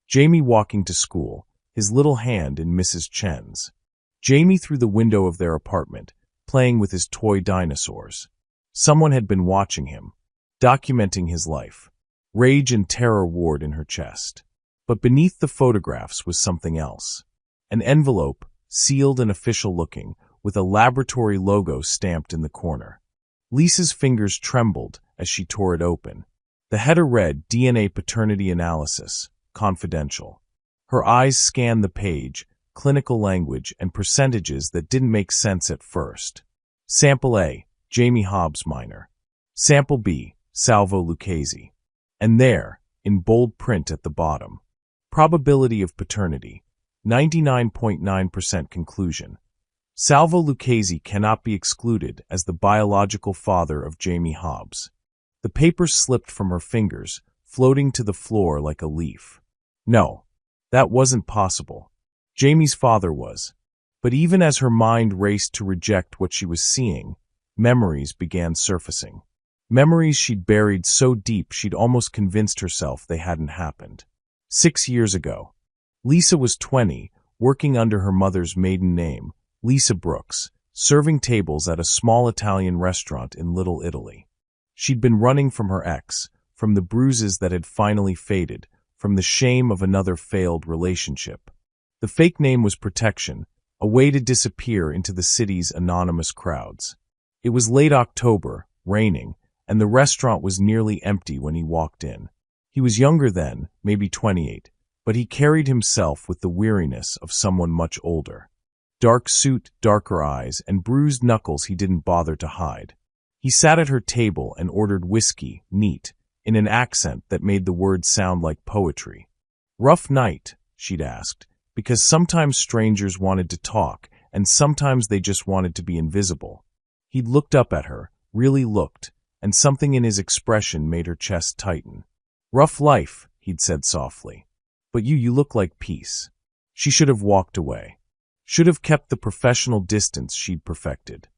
Jamie walking to school, his little hand in Mrs. Chen's. Jamie through the window of their apartment, playing with his toy dinosaurs. Someone had been watching him, documenting his life. Rage and terror warred in her chest. But beneath the photographs was something else. An envelope, sealed and official-looking, with a laboratory logo stamped in the corner. Lisa's fingers trembled as she tore it open. The header read DNA Paternity Analysis, Confidential. Her eyes scanned the page, clinical language, and percentages that didn't make sense at first. Sample A, Jamie Hobbs minor. Sample B, Salvo Lucchese. And there, in bold print at the bottom, probability of paternity, 99.9% conclusion. Salvo Lucchese cannot be excluded as the biological father of Jamie Hobbs. The paper slipped from her fingers, floating to the floor like a leaf. No, that wasn't possible. Jamie's father was. But even as her mind raced to reject what she was seeing, memories began surfacing. Memories she'd buried so deep she'd almost convinced herself they hadn't happened. 6 years ago, Lisa was 20, working under her mother's maiden name, Lisa Brooks, serving tables at a small Italian restaurant in Little Italy. She'd been running from her ex, from the bruises that had finally faded, from the shame of another failed relationship. The fake name was protection, a way to disappear into the city's anonymous crowds. It was late October, raining, and the restaurant was nearly empty when he walked in. He was younger then, maybe 28, but he carried himself with the weariness of someone much older. Dark suit, darker eyes, and bruised knuckles he didn't bother to hide. He sat at her table and ordered whiskey, neat, in an accent that made the words sound like poetry. "Rough night?" she'd asked, because sometimes strangers wanted to talk, and sometimes they just wanted to be invisible. He'd looked up at her, really looked, and something in his expression made her chest tighten. "Rough life," he'd said softly. "But you look like peace." She should have walked away. Should have kept the professional distance she'd perfected.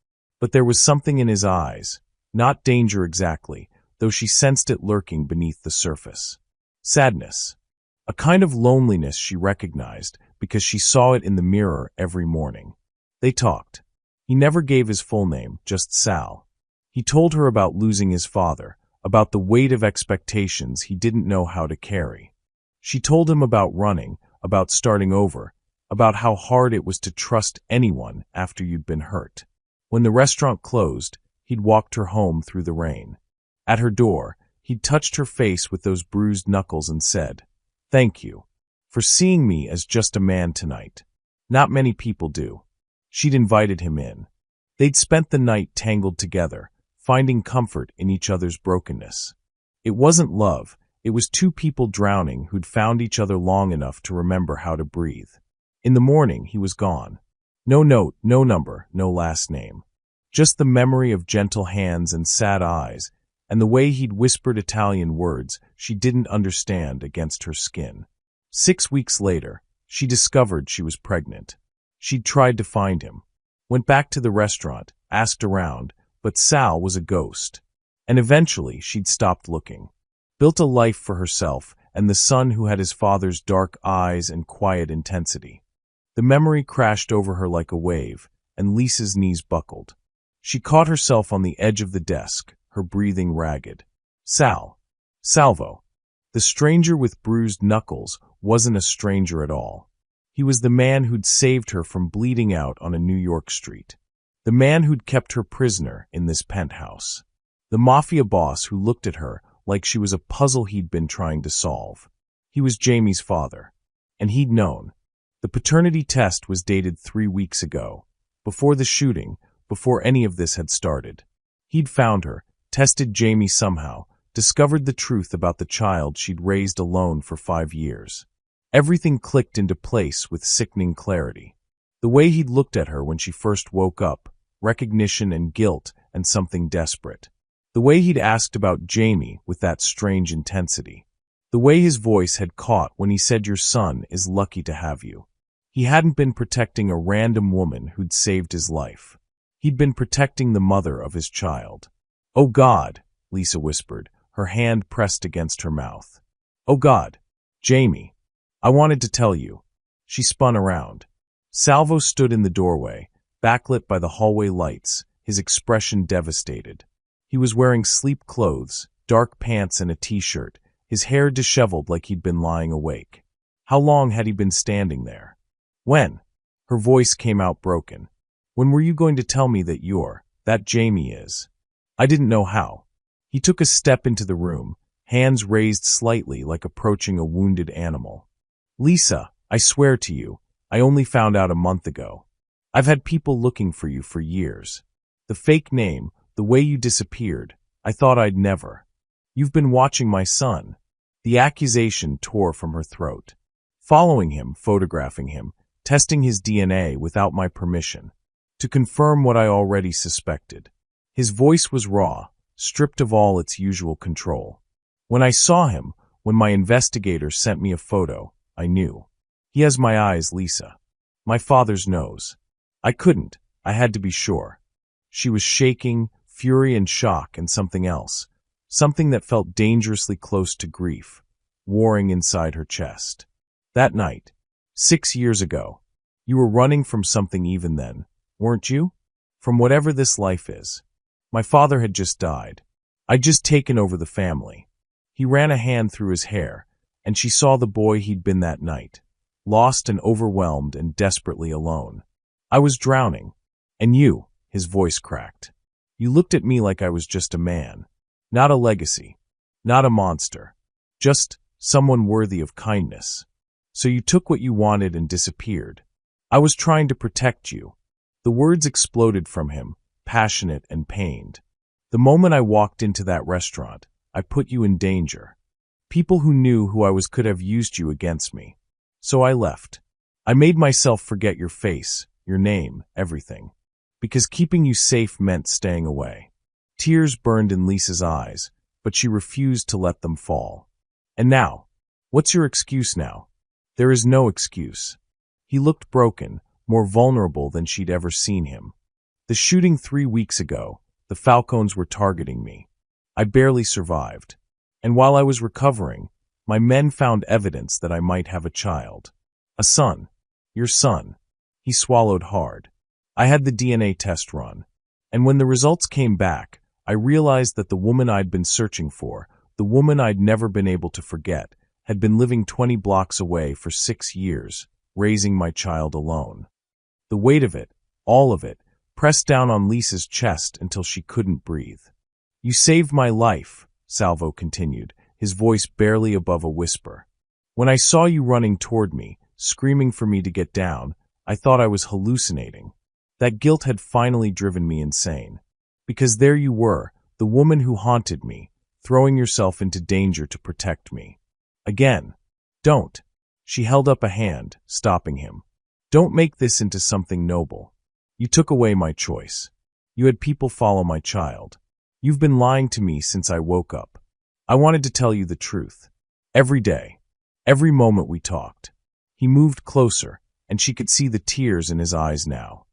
But there was something in his eyes, not danger exactly, though she sensed it lurking beneath the surface. Sadness. A kind of loneliness she recognized because she saw it in the mirror every morning. They talked. He never gave his full name, just Sal. He told her about losing his father, about the weight of expectations he didn't know how to carry. She told him about running, about starting over, about how hard it was to trust anyone after you'd been hurt. When the restaurant closed, he'd walked her home through the rain. At her door, he'd touched her face with those bruised knuckles and said, "Thank you for seeing me as just a man tonight. Not many people do." She'd invited him in. They'd spent the night tangled together, finding comfort in each other's brokenness. It wasn't love, it was two people drowning who'd found each other long enough to remember how to breathe. In the morning, he was gone. No note, no number, no last name. Just the memory of gentle hands and sad eyes, and the way he'd whispered Italian words she didn't understand against her skin. 6 weeks later, she discovered she was pregnant. She'd tried to find him. Went back to the restaurant, asked around, but Sal was a ghost. And eventually, she'd stopped looking. Built a life for herself and the son who had his father's dark eyes and quiet intensity. The memory crashed over her like a wave, and Lisa's knees buckled. She caught herself on the edge of the desk, her breathing ragged. Salvo. The stranger with bruised knuckles wasn't a stranger at all. He was the man who'd saved her from bleeding out on a New York street. The man who'd kept her prisoner in this penthouse. The Mafia boss who looked at her like she was a puzzle he'd been trying to solve. He was Jamie's father. And he'd known. The paternity test was dated 3 weeks ago, before the shooting, before any of this had started. He'd found her, tested Jamie somehow, discovered the truth about the child she'd raised alone for 5 years. Everything clicked into place with sickening clarity. The way he'd looked at her when she first woke up, recognition and guilt and something desperate. The way he'd asked about Jamie with that strange intensity. The way his voice had caught when he said your son is lucky to have you. He hadn't been protecting a random woman who'd saved his life. He'd been protecting the mother of his child. "Oh God," Lisa whispered, her hand pressed against her mouth. "Oh God, Jamie, I wanted to tell you." She spun around. Salvo stood in the doorway, backlit by the hallway lights, his expression devastated. He was wearing sleep clothes, dark pants and a t-shirt, his hair disheveled like he'd been lying awake. How long had he been standing there? "When?" Her voice came out broken. When were you going to tell me that Jamie is? I didn't know how. He took a step into the room, hands raised slightly like approaching a wounded animal. Lisa, I swear to you, I only found out a month ago. I've had people looking for you for years. The fake name, the way you disappeared, I thought I'd never. You've been watching my son. The accusation tore from her throat. Following him, photographing him, testing his DNA without my permission, to confirm what I already suspected. His voice was raw, stripped of all its usual control. When I saw him, when my investigator sent me a photo, I knew. He has my eyes, Lisa. My father's nose. I had to be sure. She was shaking, fury and shock and something else. Something that felt dangerously close to grief, warring inside her chest. That night, 6 years ago, you were running from something even then, weren't you? From whatever this life is. My father had just died. I'd just taken over the family. He ran a hand through his hair, and she saw the boy he'd been that night, lost and overwhelmed and desperately alone. I was drowning. And you, his voice cracked. You looked at me like I was just a man. Not a legacy. Not a monster. Just someone worthy of kindness. So you took what you wanted and disappeared. I was trying to protect you. The words exploded from him, passionate and pained. The moment I walked into that restaurant, I put you in danger. People who knew who I was could have used you against me. So I left. I made myself forget your face, your name, everything. Because keeping you safe meant staying away. Tears burned in Lisa's eyes, but she refused to let them fall. And now, what's your excuse now? There is no excuse. He looked broken, more vulnerable than she'd ever seen him. The shooting 3 weeks ago, the Falcons were targeting me. I barely survived. And while I was recovering, my men found evidence that I might have a child. A son. Your son. He swallowed hard. I had the DNA test run. And when the results came back, I realized that the woman I'd been searching for, the woman I'd never been able to forget, had been living 20 blocks away for 6 years, raising my child alone. The weight of it, all of it, pressed down on Lisa's chest until she couldn't breathe. You saved my life, Salvo continued, his voice barely above a whisper. When I saw you running toward me, screaming for me to get down, I thought I was hallucinating. That guilt had finally driven me insane. Because there you were, the woman who haunted me, throwing yourself into danger to protect me. Again. Don't. She held up a hand, stopping him. Don't make this into something noble. You took away my choice. You had people follow my child. You've been lying to me since I woke up. I wanted to tell you the truth. Every day. Every moment we talked. He moved closer, and she could see the tears in his eyes now.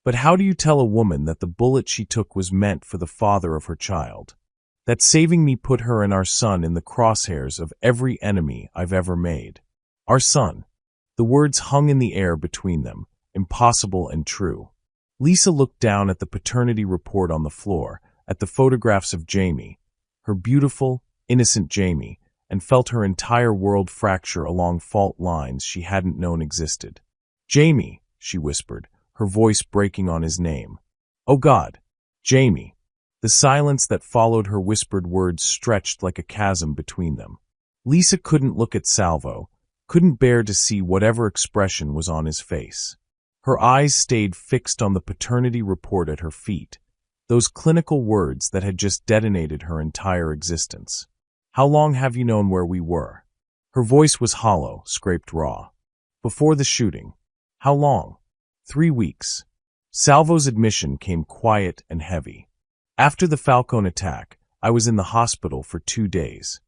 But how do you tell a woman that the bullet she took was meant for the father of her child? That saving me put her and our son in the crosshairs of every enemy I've ever made. Our son. The words hung in the air between them, impossible and true. Lisa looked down at the paternity report on the floor, at the photographs of Jamie, her beautiful, innocent Jamie, and felt her entire world fracture along fault lines she hadn't known existed. Jamie, she whispered, her voice breaking on his name. Oh God, Jamie. The silence that followed her whispered words stretched like a chasm between them. Lisa couldn't look at Salvo, couldn't bear to see whatever expression was on his face. Her eyes stayed fixed on the paternity report at her feet, those clinical words that had just detonated her entire existence. How long have you known where we were? Her voice was hollow, scraped raw. Before the shooting. How long? 3 weeks. Salvo's admission came quiet and heavy. After the Falcon attack, I was in the hospital for 2 days.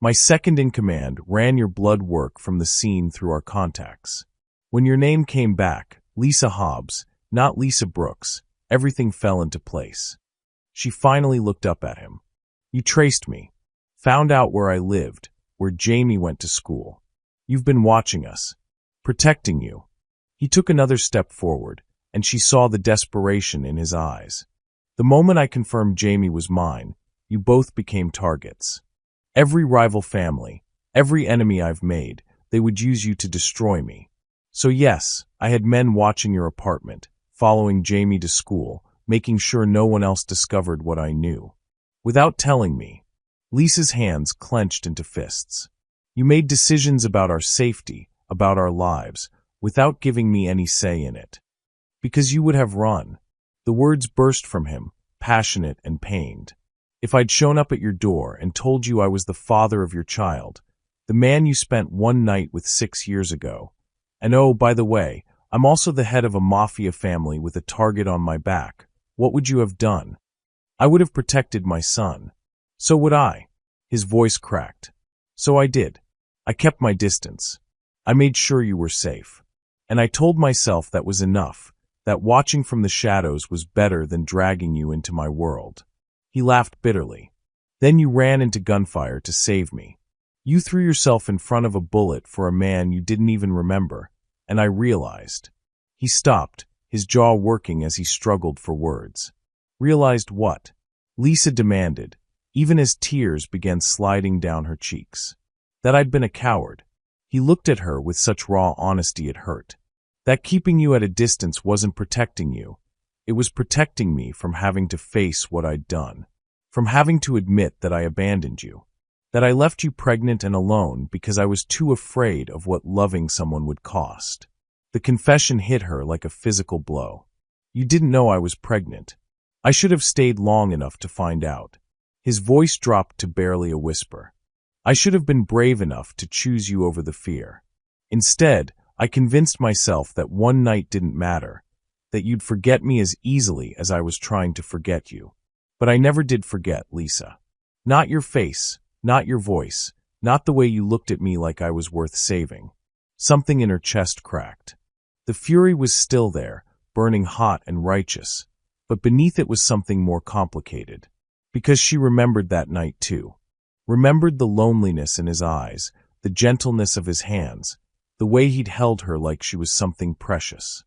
My second-in-command ran your blood work from the scene through our contacts. When your name came back, Lisa Hobbs, not Lisa Brooks, everything fell into place. She finally looked up at him. You traced me, found out where I lived, where Jamie went to school. You've been watching us, protecting you. He took another step forward, and she saw the desperation in his eyes. The moment I confirmed Jamie was mine, you both became targets. Every rival family, every enemy I've made, they would use you to destroy me. So yes, I had men watching your apartment, following Jamie to school, making sure no one else discovered what I knew. Without telling me, Lisa's hands clenched into fists. You made decisions about our safety, about our lives, without giving me any say in it. Because you would have run. The words burst from him, passionate and pained. If I'd shown up at your door and told you I was the father of your child, the man you spent one night with 6 years ago, and oh, by the way, I'm also the head of a Mafia family with a target on my back, what would you have done? I would have protected my son. So would I. His voice cracked. So I did. I kept my distance. I made sure you were safe. And I told myself that was enough, that watching from the shadows was better than dragging you into my world. He laughed bitterly. Then you ran into gunfire to save me. You threw yourself in front of a bullet for a man you didn't even remember, and I realized. He stopped, his jaw working as he struggled for words. Realized what? Lisa demanded, even as tears began sliding down her cheeks. That I'd been a coward. He looked at her with such raw honesty it hurt. That keeping you at a distance wasn't protecting you. It was protecting me from having to face what I'd done. From having to admit that I abandoned you. That I left you pregnant and alone because I was too afraid of what loving someone would cost. The confession hit her like a physical blow. You didn't know I was pregnant. I should have stayed long enough to find out. His voice dropped to barely a whisper. I should have been brave enough to choose you over the fear. Instead, I convinced myself that one night didn't matter, that you'd forget me as easily as I was trying to forget you. But I never did forget, Lisa. Not your face, not your voice, not the way you looked at me like I was worth saving. Something in her chest cracked. The fury was still there, burning hot and righteous, but beneath it was something more complicated. Because she remembered that night too. Remembered the loneliness in his eyes, the gentleness of his hands, the way he'd held her like she was something precious.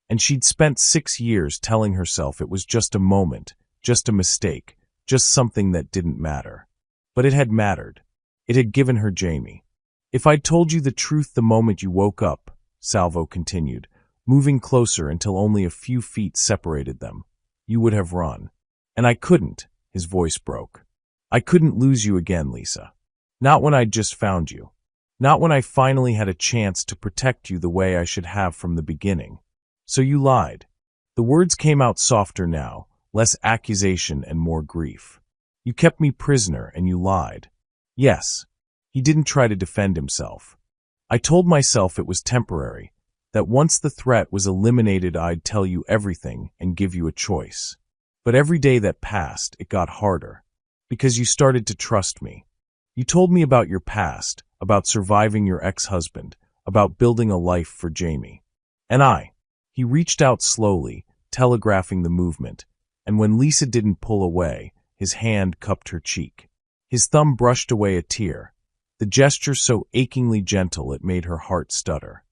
And she'd spent 6 years telling herself it was just a moment, just a mistake, just something that didn't matter. But it had mattered. It had given her Jamie. If I'd told you the truth the moment you woke up, Salvo continued, moving closer until only a few feet separated them, you would have run. And I couldn't, his voice broke. I couldn't lose you again, Lisa. Not when I'd just found you. Not when I finally had a chance to protect you the way I should have from the beginning. So you lied. The words came out softer now, less accusation and more grief. You kept me prisoner and you lied. Yes, he didn't try to defend himself. I told myself it was temporary, that once the threat was eliminated I'd tell you everything and give you a choice. But every day that passed, it got harder. Because you started to trust me. You told me about your past, about surviving your ex-husband, about building a life for Jamie. And he reached out slowly, telegraphing the movement, and when Lisa didn't pull away, his hand cupped her cheek. His thumb brushed away a tear, the gesture so achingly gentle it made her heart stutter.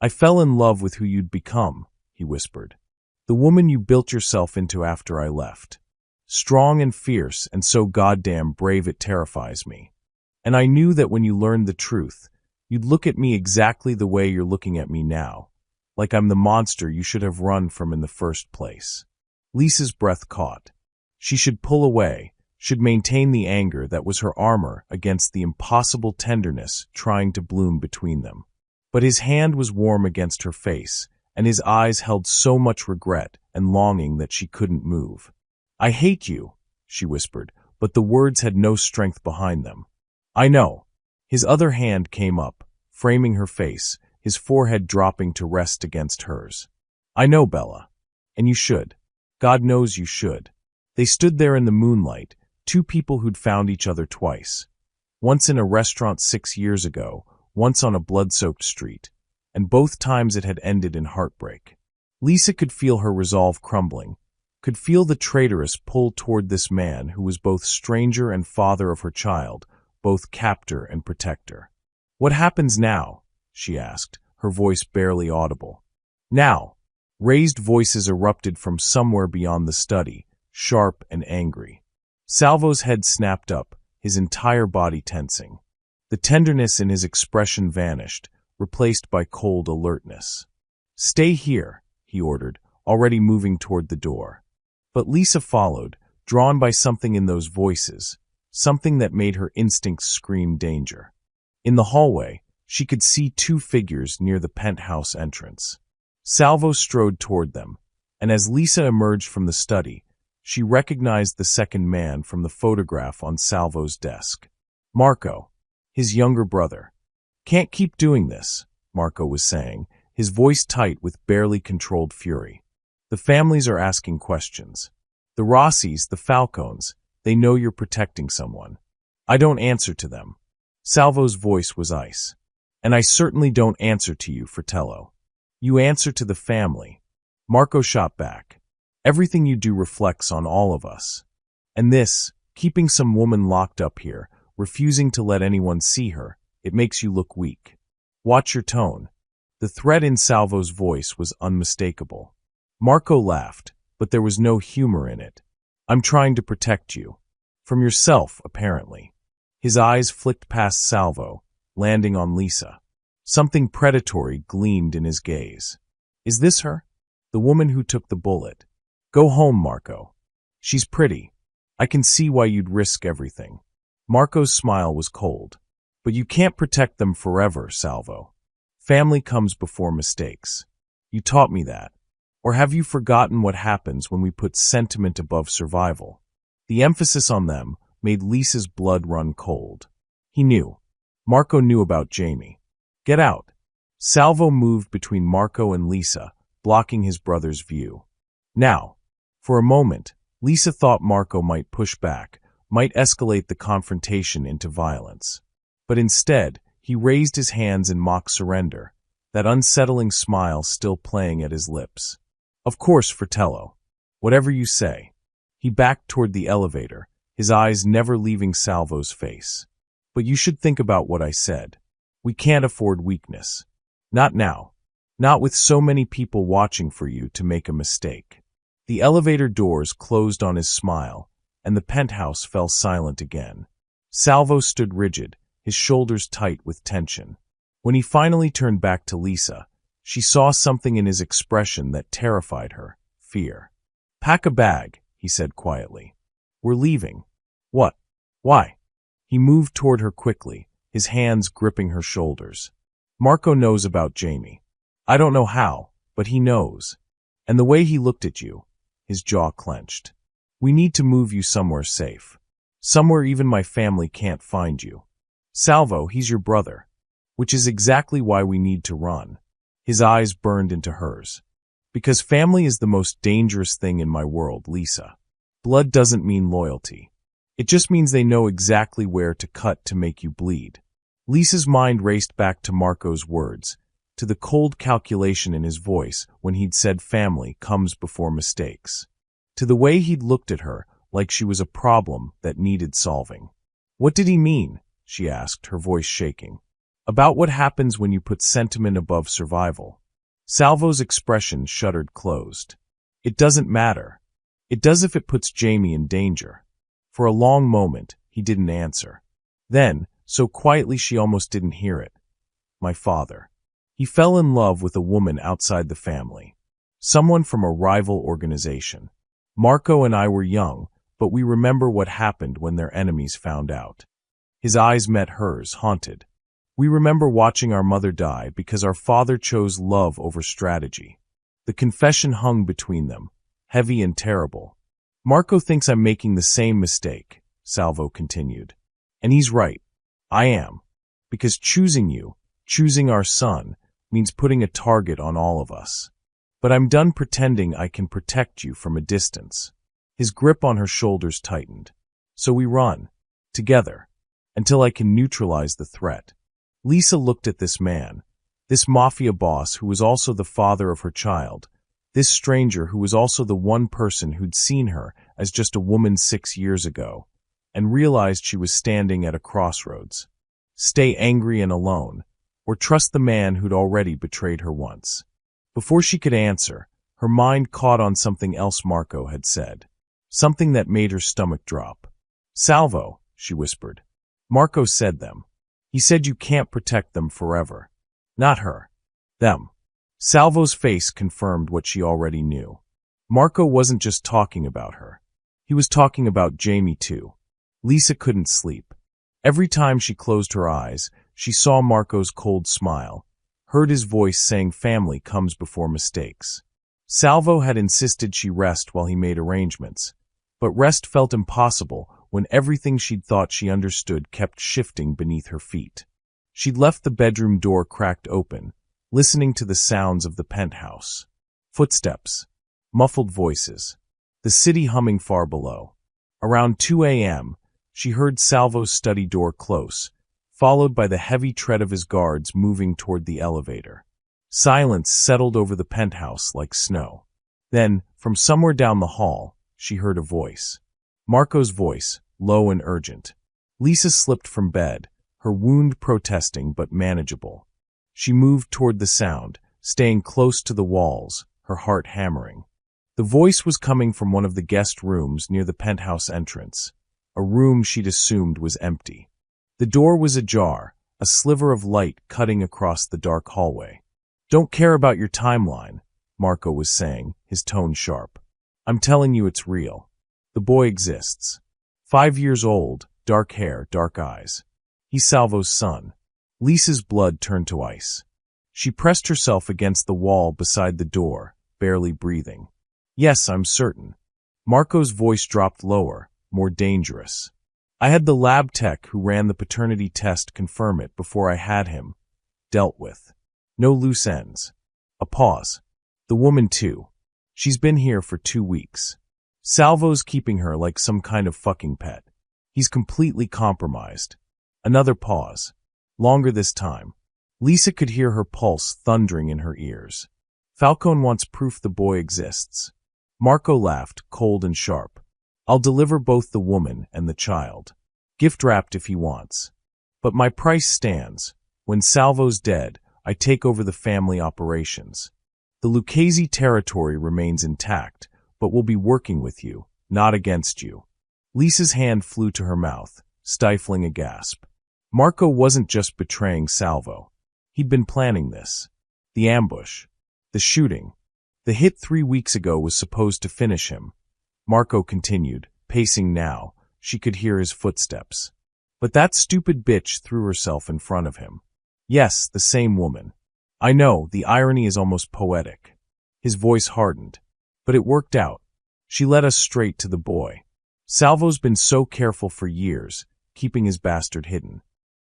I fell in love with who you'd become, he whispered. The woman you built yourself into after I left. Strong and fierce and so goddamn brave it terrifies me. And I knew that when you learned the truth, you'd look at me exactly the way you're looking at me now, like I'm the monster you should have run from in the first place. Lisa's breath caught. She should pull away, should maintain the anger that was her armor against the impossible tenderness trying to bloom between them. But his hand was warm against her face, and his eyes held so much regret and longing that she couldn't move. I hate you, she whispered, but the words had no strength behind them. I know. His other hand came up, framing her face, his forehead dropping to rest against hers. I know, Bella. And you should. God knows you should. They stood there in the moonlight, two people who'd found each other twice. Once in a restaurant 6 years ago, once on a blood-soaked street, and both times it had ended in heartbreak. Lisa could feel her resolve crumbling, could feel the traitorous pull toward this man who was both stranger and father of her child, both captor and protector. What happens now? She asked, her voice barely audible. Now. Raised voices erupted from somewhere beyond the study, sharp and angry. Salvo's head snapped up, his entire body tensing. The tenderness in his expression vanished, replaced by cold alertness. Stay here, he ordered, already moving toward the door. But Lisa followed, drawn by something in those voices, something that made her instincts scream danger. In the hallway, she could see two figures near the penthouse entrance. Salvo strode toward them, and as Lisa emerged from the study, she recognized the second man from the photograph on Salvo's desk. Marco, his younger brother. "Can't keep doing this," Marco was saying, his voice tight with barely controlled fury. "The families are asking questions. The Rossis, the Falcones, they know you're protecting someone. I don't answer to them." Salvo's voice was ice. "And I certainly don't answer to you, Fratello. You answer to the family." Marco shot back. "Everything you do reflects on all of us. And this, keeping some woman locked up here, refusing to let anyone see her, it makes you look weak. Watch your tone." The threat in Salvo's voice was unmistakable. Marco laughed, but there was no humor in it. "I'm trying to protect you. From yourself, apparently." His eyes flicked past Salvo, landing on Lisa. Something predatory gleamed in his gaze. "Is this her? The woman who took the bullet? Go home, Marco. She's pretty. I can see why you'd risk everything." Marco's smile was cold. "But you can't protect them forever, Salvo. Family comes before mistakes. You taught me that. Or have you forgotten what happens when we put sentiment above survival?" The emphasis on them made Lisa's blood run cold. He knew. Marco knew about Jamie. "Get out." Salvo moved between Marco and Lisa, blocking his brother's view. Now, for a moment, Lisa thought Marco might push back, might escalate the confrontation into violence. But instead, he raised his hands in mock surrender, that unsettling smile still playing at his lips. "Of course, Fratello. Whatever you say." He backed toward the elevator, his eyes never leaving Salvo's face. "But you should think about what I said. We can't afford weakness. Not now. Not with so many people watching for you to make a mistake." The elevator doors closed on his smile, and the penthouse fell silent again. Salvo stood rigid, his shoulders tight with tension. When he finally turned back to Lisa, she saw something in his expression that terrified her: fear. "Pack a bag," he said quietly. "We're leaving." "What? Why?" He moved toward her quickly, his hands gripping her shoulders. "Marco knows about Jamie. I don't know how, but he knows. And the way he looked at you," his jaw clenched. "We need to move you somewhere safe. Somewhere even my family can't find you. Salvo, he's your brother. Which is exactly why we need to run." His eyes burned into hers. "Because family is the most dangerous thing in my world, Lisa. Blood doesn't mean loyalty. It just means they know exactly where to cut to make you bleed." Lisa's mind raced back to Marco's words, to the cold calculation in his voice when he'd said family comes before mistakes, to the way he'd looked at her like she was a problem that needed solving. "What did he mean?" she asked, her voice shaking. "About what happens when you put sentiment above survival." Salvo's expression shuttered closed. "It doesn't matter. It does if it puts Jamie in danger." For a long moment, he didn't answer. Then, so quietly she almost didn't hear it: "My father. He fell in love with a woman outside the family. Someone from a rival organization. Marco and I were young, but we remember what happened when their enemies found out." His eyes met hers, haunted. "We remember watching our mother die because our father chose love over strategy." The confession hung between them, heavy and terrible. "Marco thinks I'm making the same mistake," Salvo continued. "And he's right. I am. Because choosing you, choosing our son, means putting a target on all of us. But I'm done pretending I can protect you from a distance." His grip on her shoulders tightened. "So we run. Together. Until I can neutralize the threat." Lisa looked at this man, this mafia boss who was also the father of her child, this stranger who was also the one person who'd seen her as just a woman 6 years ago, and realized she was standing at a crossroads. Stay angry and alone, or trust the man who'd already betrayed her once. Before she could answer, her mind caught on something else Marco had said, something that made her stomach drop. "Salvo," she whispered. "Marco said them. He said you can't protect them forever. Not her. Them." Salvo's face confirmed what she already knew. Marco wasn't just talking about her. He was talking about Jamie too. Lisa couldn't sleep. Every time she closed her eyes, she saw Marco's cold smile, heard his voice saying family comes before mistakes. Salvo had insisted she rest while he made arrangements, but rest felt impossible when everything she'd thought she understood kept shifting beneath her feet. She'd left the bedroom door cracked open, listening to the sounds of the penthouse. Footsteps, muffled voices, the city humming far below. Around 2 a.m., she heard Salvo's study door close, followed by the heavy tread of his guards moving toward the elevator. Silence settled over the penthouse like snow. Then, from somewhere down the hall, she heard a voice. Marco's voice, low and urgent. Lisa slipped from bed, her wound protesting but manageable. She moved toward the sound, staying close to the walls, her heart hammering. The voice was coming from one of the guest rooms near the penthouse entrance, a room she'd assumed was empty. The door was ajar, a sliver of light cutting across the dark hallway. "Don't care about your timeline," Marco was saying, his tone sharp. "I'm telling you it's real. The boy exists. 5 years old, dark hair, dark eyes. He's Salvo's son." Lisa's blood turned to ice. She pressed herself against the wall beside the door, barely breathing. "Yes, I'm certain." Marco's voice dropped lower, more dangerous. "I had the lab tech who ran the paternity test confirm it before I had him. Dealt with. No loose ends." A pause. "The woman too. She's been here for 2 weeks. Salvo's keeping her like some kind of fucking pet. He's completely compromised." Another pause. Longer this time. Lisa could hear her pulse thundering in her ears. "Falcone wants proof the boy exists." Marco laughed, cold and sharp. "I'll deliver both the woman and the child. Gift-wrapped if he wants. But my price stands. When Salvo's dead, I take over the family operations. The Lucchese territory remains intact, but we'll be working with you, not against you." Lisa's hand flew to her mouth, stifling a gasp. Marco wasn't just betraying Salvo. He'd been planning this. The ambush. The shooting. The hit 3 weeks ago was supposed to finish him. Marco continued, pacing now. She could hear his footsteps. "But that stupid bitch threw herself in front of him." "Yes, the same woman. I know, the irony is almost poetic." His voice hardened. "But it worked out. She led us straight to the boy. Salvo's been so careful for years, keeping his bastard hidden.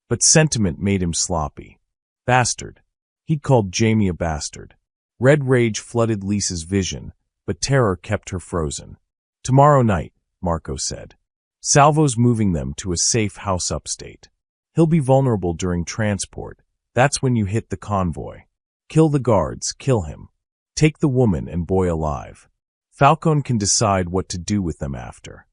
But sentiment made him sloppy. Bastard. He'd called Jamie a bastard." Red rage flooded Lisa's vision, but terror kept her frozen. "Tomorrow night," Marco said. "Salvo's moving them to a safe house upstate. He'll be vulnerable during transport. That's when you hit the convoy. Kill the guards, kill him. Take the woman and boy alive. Falcone can decide what to do with them after."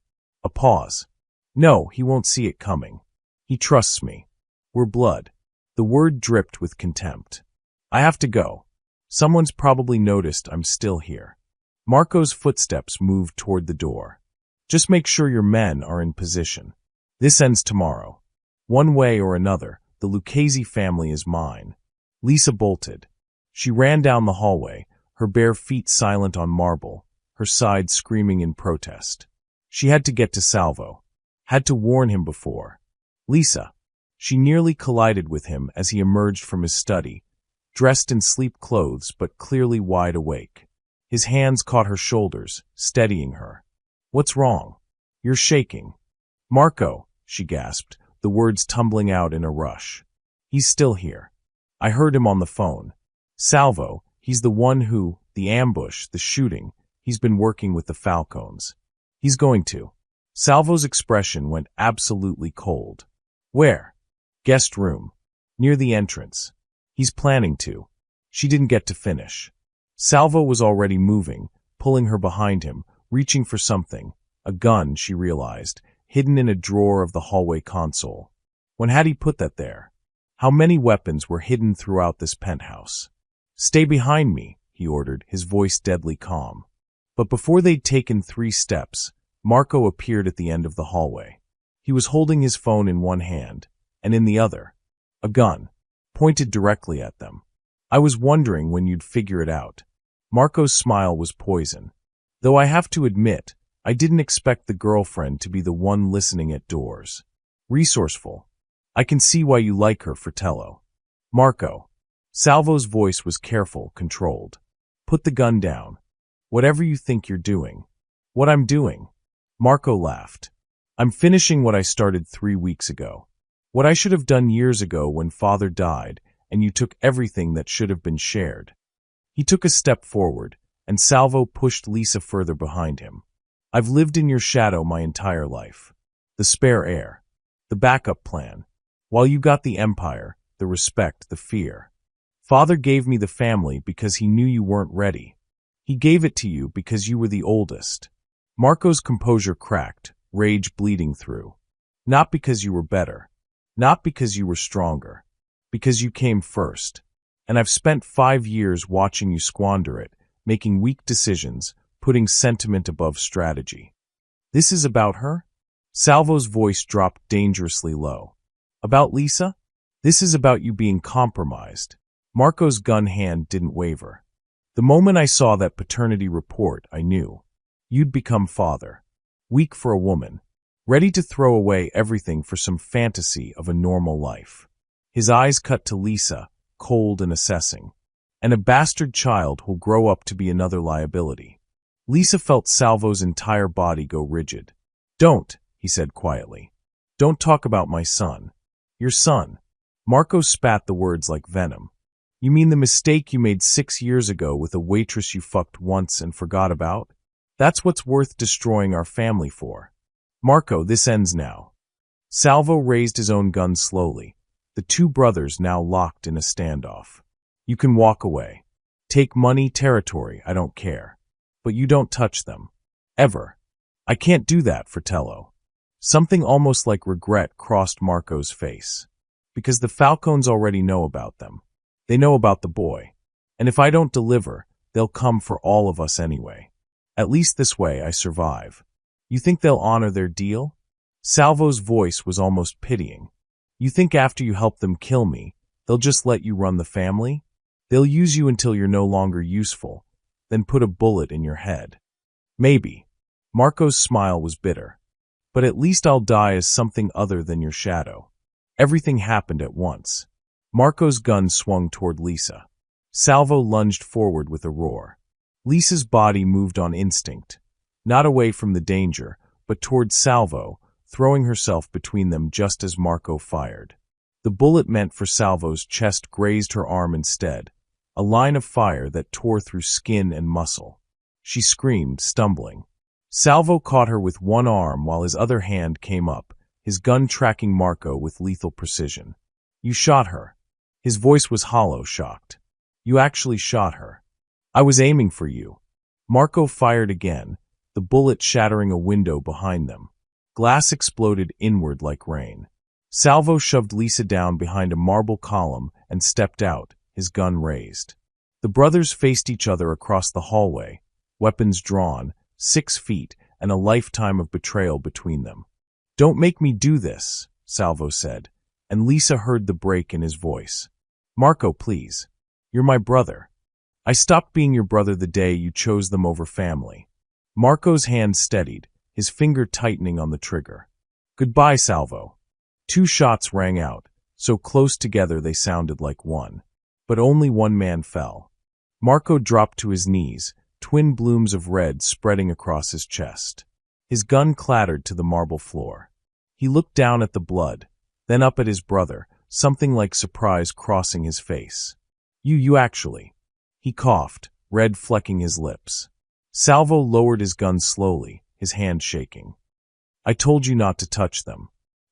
A pause. "No, he won't see it coming. He trusts me. We're blood." The word dripped with contempt. "I have to go. Someone's probably noticed I'm still here." Marco's footsteps moved toward the door. "Just make sure your men are in position. This ends tomorrow. One way or another, the Lucchese family is mine." Lisa bolted. She ran down the hallway, her bare feet silent on marble, her side screaming in protest. She had to get to Salvo. Had to warn him before. "Lisa." She nearly collided with him as he emerged from his study, dressed in sleep clothes but clearly wide awake. His hands caught her shoulders, steadying her. "What's wrong? You're shaking." "Marco," she gasped, the words tumbling out in a rush. "He's still here. I heard him on the phone. Salvo, he's the one who, the ambush, the shooting, he's been working with the Falcones. He's going to." Salvo's expression went absolutely cold. "Where?" "Guest room. Near the entrance. He's planning to." She didn't get to finish. Salvo was already moving, pulling her behind him, reaching for something. A gun, she realized, hidden in a drawer of the hallway console. When had he put that there? How many weapons were hidden throughout this penthouse? "Stay behind me," he ordered, his voice deadly calm. But before they'd taken 3 steps, Marco appeared at the end of the hallway. He was holding his phone in one hand, and in the other, a gun, pointed directly at them. I was wondering when you'd figure it out. Marco's smile was poison. Though I have to admit, I didn't expect the girlfriend to be the one listening at doors. Resourceful. I can see why you like her, Fratello. Marco. Salvo's voice was careful, controlled. Put the gun down. Whatever you think you're doing. What I'm doing. Marco laughed. I'm finishing what I started 3 weeks ago. What I should have done years ago when father died, and you took everything that should have been shared. He took a step forward, and Salvo pushed Lisa further behind him. I've lived in your shadow my entire life. The spare heir. The backup plan. While you got the empire, the respect, the fear. Father gave me the family because he knew you weren't ready. He gave it to you because you were the oldest. Marco's composure cracked, rage bleeding through. Not because you were better. Not because you were stronger. Because you came first. And I've spent 5 years watching you squander it, making weak decisions, putting sentiment above strategy. This is about her? Salvo's voice dropped dangerously low. About Lisa? This is about you being compromised. Marco's gun hand didn't waver. The moment I saw that paternity report, I knew. You'd become father. Weak for a woman. Ready to throw away everything for some fantasy of a normal life. His eyes cut to Lisa, cold and assessing. And a bastard child who'll grow up to be another liability. Lisa felt Salvo's entire body go rigid. Don't, he said quietly. Don't talk about my son. Your son. Marco spat the words like venom. You mean the mistake you made 6 years ago with a waitress you fucked once and forgot about? That's what's worth destroying our family for. Marco, this ends now. Salvo raised his own gun slowly, the two brothers now locked in a standoff. You can walk away. Take money, territory, I don't care. But you don't touch them. Ever. I can't do that, Fratello. Something almost like regret crossed Marco's face. Because the Falcones already know about them. They know about the boy. And if I don't deliver, they'll come for all of us anyway. At least this way I survive. You think they'll honor their deal? Salvo's voice was almost pitying. You think after you help them kill me, they'll just let you run the family? They'll use you until you're no longer useful, then put a bullet in your head. Maybe. Marco's smile was bitter. But at least I'll die as something other than your shadow. Everything happened at once. Marco's gun swung toward Lisa. Salvo lunged forward with a roar. Lisa's body moved on instinct, not away from the danger, but toward Salvo, throwing herself between them just as Marco fired. The bullet meant for Salvo's chest grazed her arm instead, a line of fire that tore through skin and muscle. She screamed, stumbling. Salvo caught her with one arm while his other hand came up, his gun tracking Marco with lethal precision. You shot her. His voice was hollow, shocked. You actually shot her. I was aiming for you. Marco fired again, the bullet shattering a window behind them. Glass exploded inward like rain. Salvo shoved Lisa down behind a marble column and stepped out, his gun raised. The brothers faced each other across the hallway, weapons drawn, 6 feet, and a lifetime of betrayal between them. Don't make me do this, Salvo said, and Lisa heard the break in his voice. Marco, please. You're my brother. I stopped being your brother the day you chose them over family. Marco's hand steadied, his finger tightening on the trigger. Goodbye, Salvo. 2 shots rang out, so close together they sounded like one. But only one man fell. Marco dropped to his knees, twin blooms of red spreading across his chest. His gun clattered to the marble floor. He looked down at the blood, then up at his brother, something like surprise crossing his face. You actually. He coughed, red flecking his lips. Salvo lowered his gun slowly, his hand shaking. I told you not to touch them.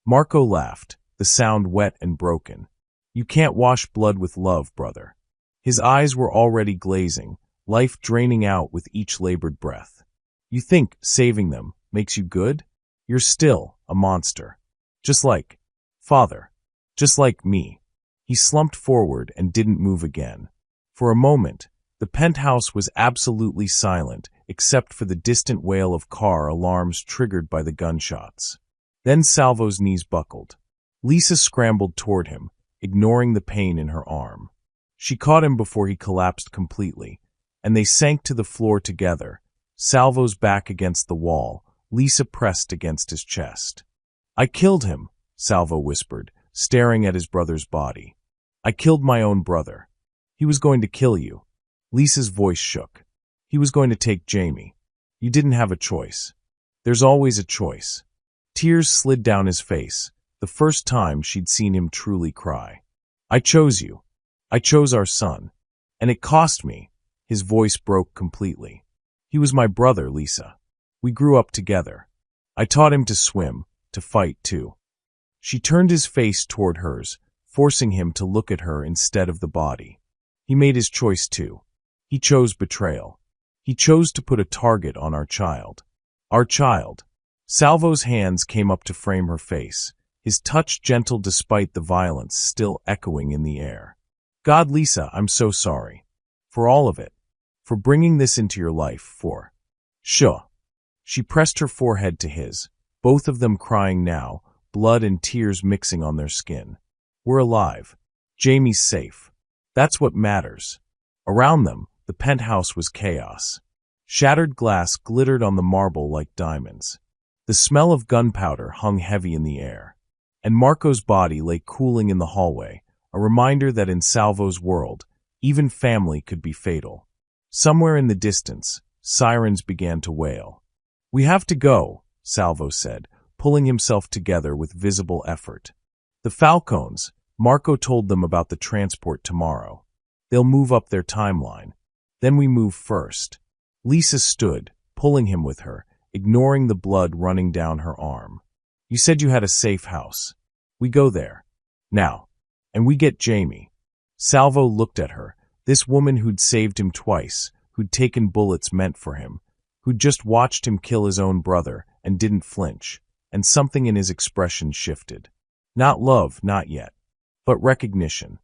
Marco laughed, the sound wet and broken. You can't wash blood with love, brother. His eyes were already glazing, life draining out with each labored breath. You think saving them makes you good? You're still a monster. Just like father. Just like me. He slumped forward and didn't move again. For a moment, the penthouse was absolutely silent except for the distant wail of car alarms triggered by the gunshots. Then Salvo's knees buckled. Lisa scrambled toward him, ignoring the pain in her arm. She caught him before he collapsed completely, and they sank to the floor together, Salvo's back against the wall, Lisa pressed against his chest. "I killed him," Salvo whispered, staring at his brother's body. "I killed my own brother. He was going to kill you." Lisa's voice shook. "He was going to take Jamie. You didn't have a choice. There's always a choice." Tears slid down his face, the first time she'd seen him truly cry. "I chose you. I chose our son. And it cost me." His voice broke completely. "He was my brother, Lisa. We grew up together. I taught him to swim, to fight too." She turned his face toward hers, forcing him to look at her instead of the body. "He made his choice too. He chose betrayal. He chose to put a target on our child. Our child." Salvo's hands came up to frame her face, his touch gentle despite the violence still echoing in the air. "God, Lisa, I'm so sorry. For all of it. For bringing this into your life, for..." "Sure." She pressed her forehead to his, both of them crying now, blood and tears mixing on their skin. "We're alive. Jamie's safe. That's what matters." Around them, the penthouse was chaos. Shattered glass glittered on the marble like diamonds. The smell of gunpowder hung heavy in the air. And Marco's body lay cooling in the hallway, a reminder that in Salvo's world, even family could be fatal. Somewhere in the distance, sirens began to wail. "We have to go," Salvo said, pulling himself together with visible effort. "The Falcons," Marco told them about the transport tomorrow. "They'll move up their timeline. Then we move first." Lisa stood, pulling him with her, ignoring the blood running down her arm. "You said you had a safe house. We go there. Now. And we get Jamie." Salvo looked at her, this woman who'd saved him twice, who'd taken bullets meant for him, who'd just watched him kill his own brother and didn't flinch, and something in his expression shifted. Not love, not yet, but recognition.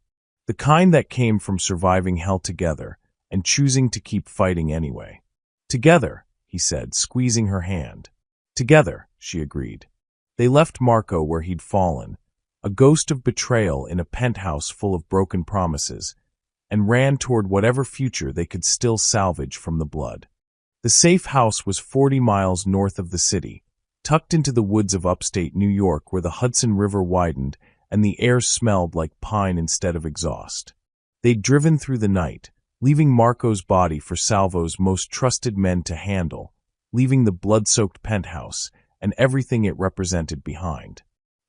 The kind that came from surviving hell together and choosing to keep fighting anyway. "Together," he said, squeezing her hand. "Together," she agreed. They left Marco where he'd fallen, a ghost of betrayal in a penthouse full of broken promises, and ran toward whatever future they could still salvage from the blood. The safe house was 40 miles north of the city, tucked into the woods of upstate New York where the Hudson River widened and the air smelled like pine instead of exhaust. They'd driven through the night, leaving Marco's body for Salvo's most trusted men to handle, leaving the blood-soaked penthouse and everything it represented behind.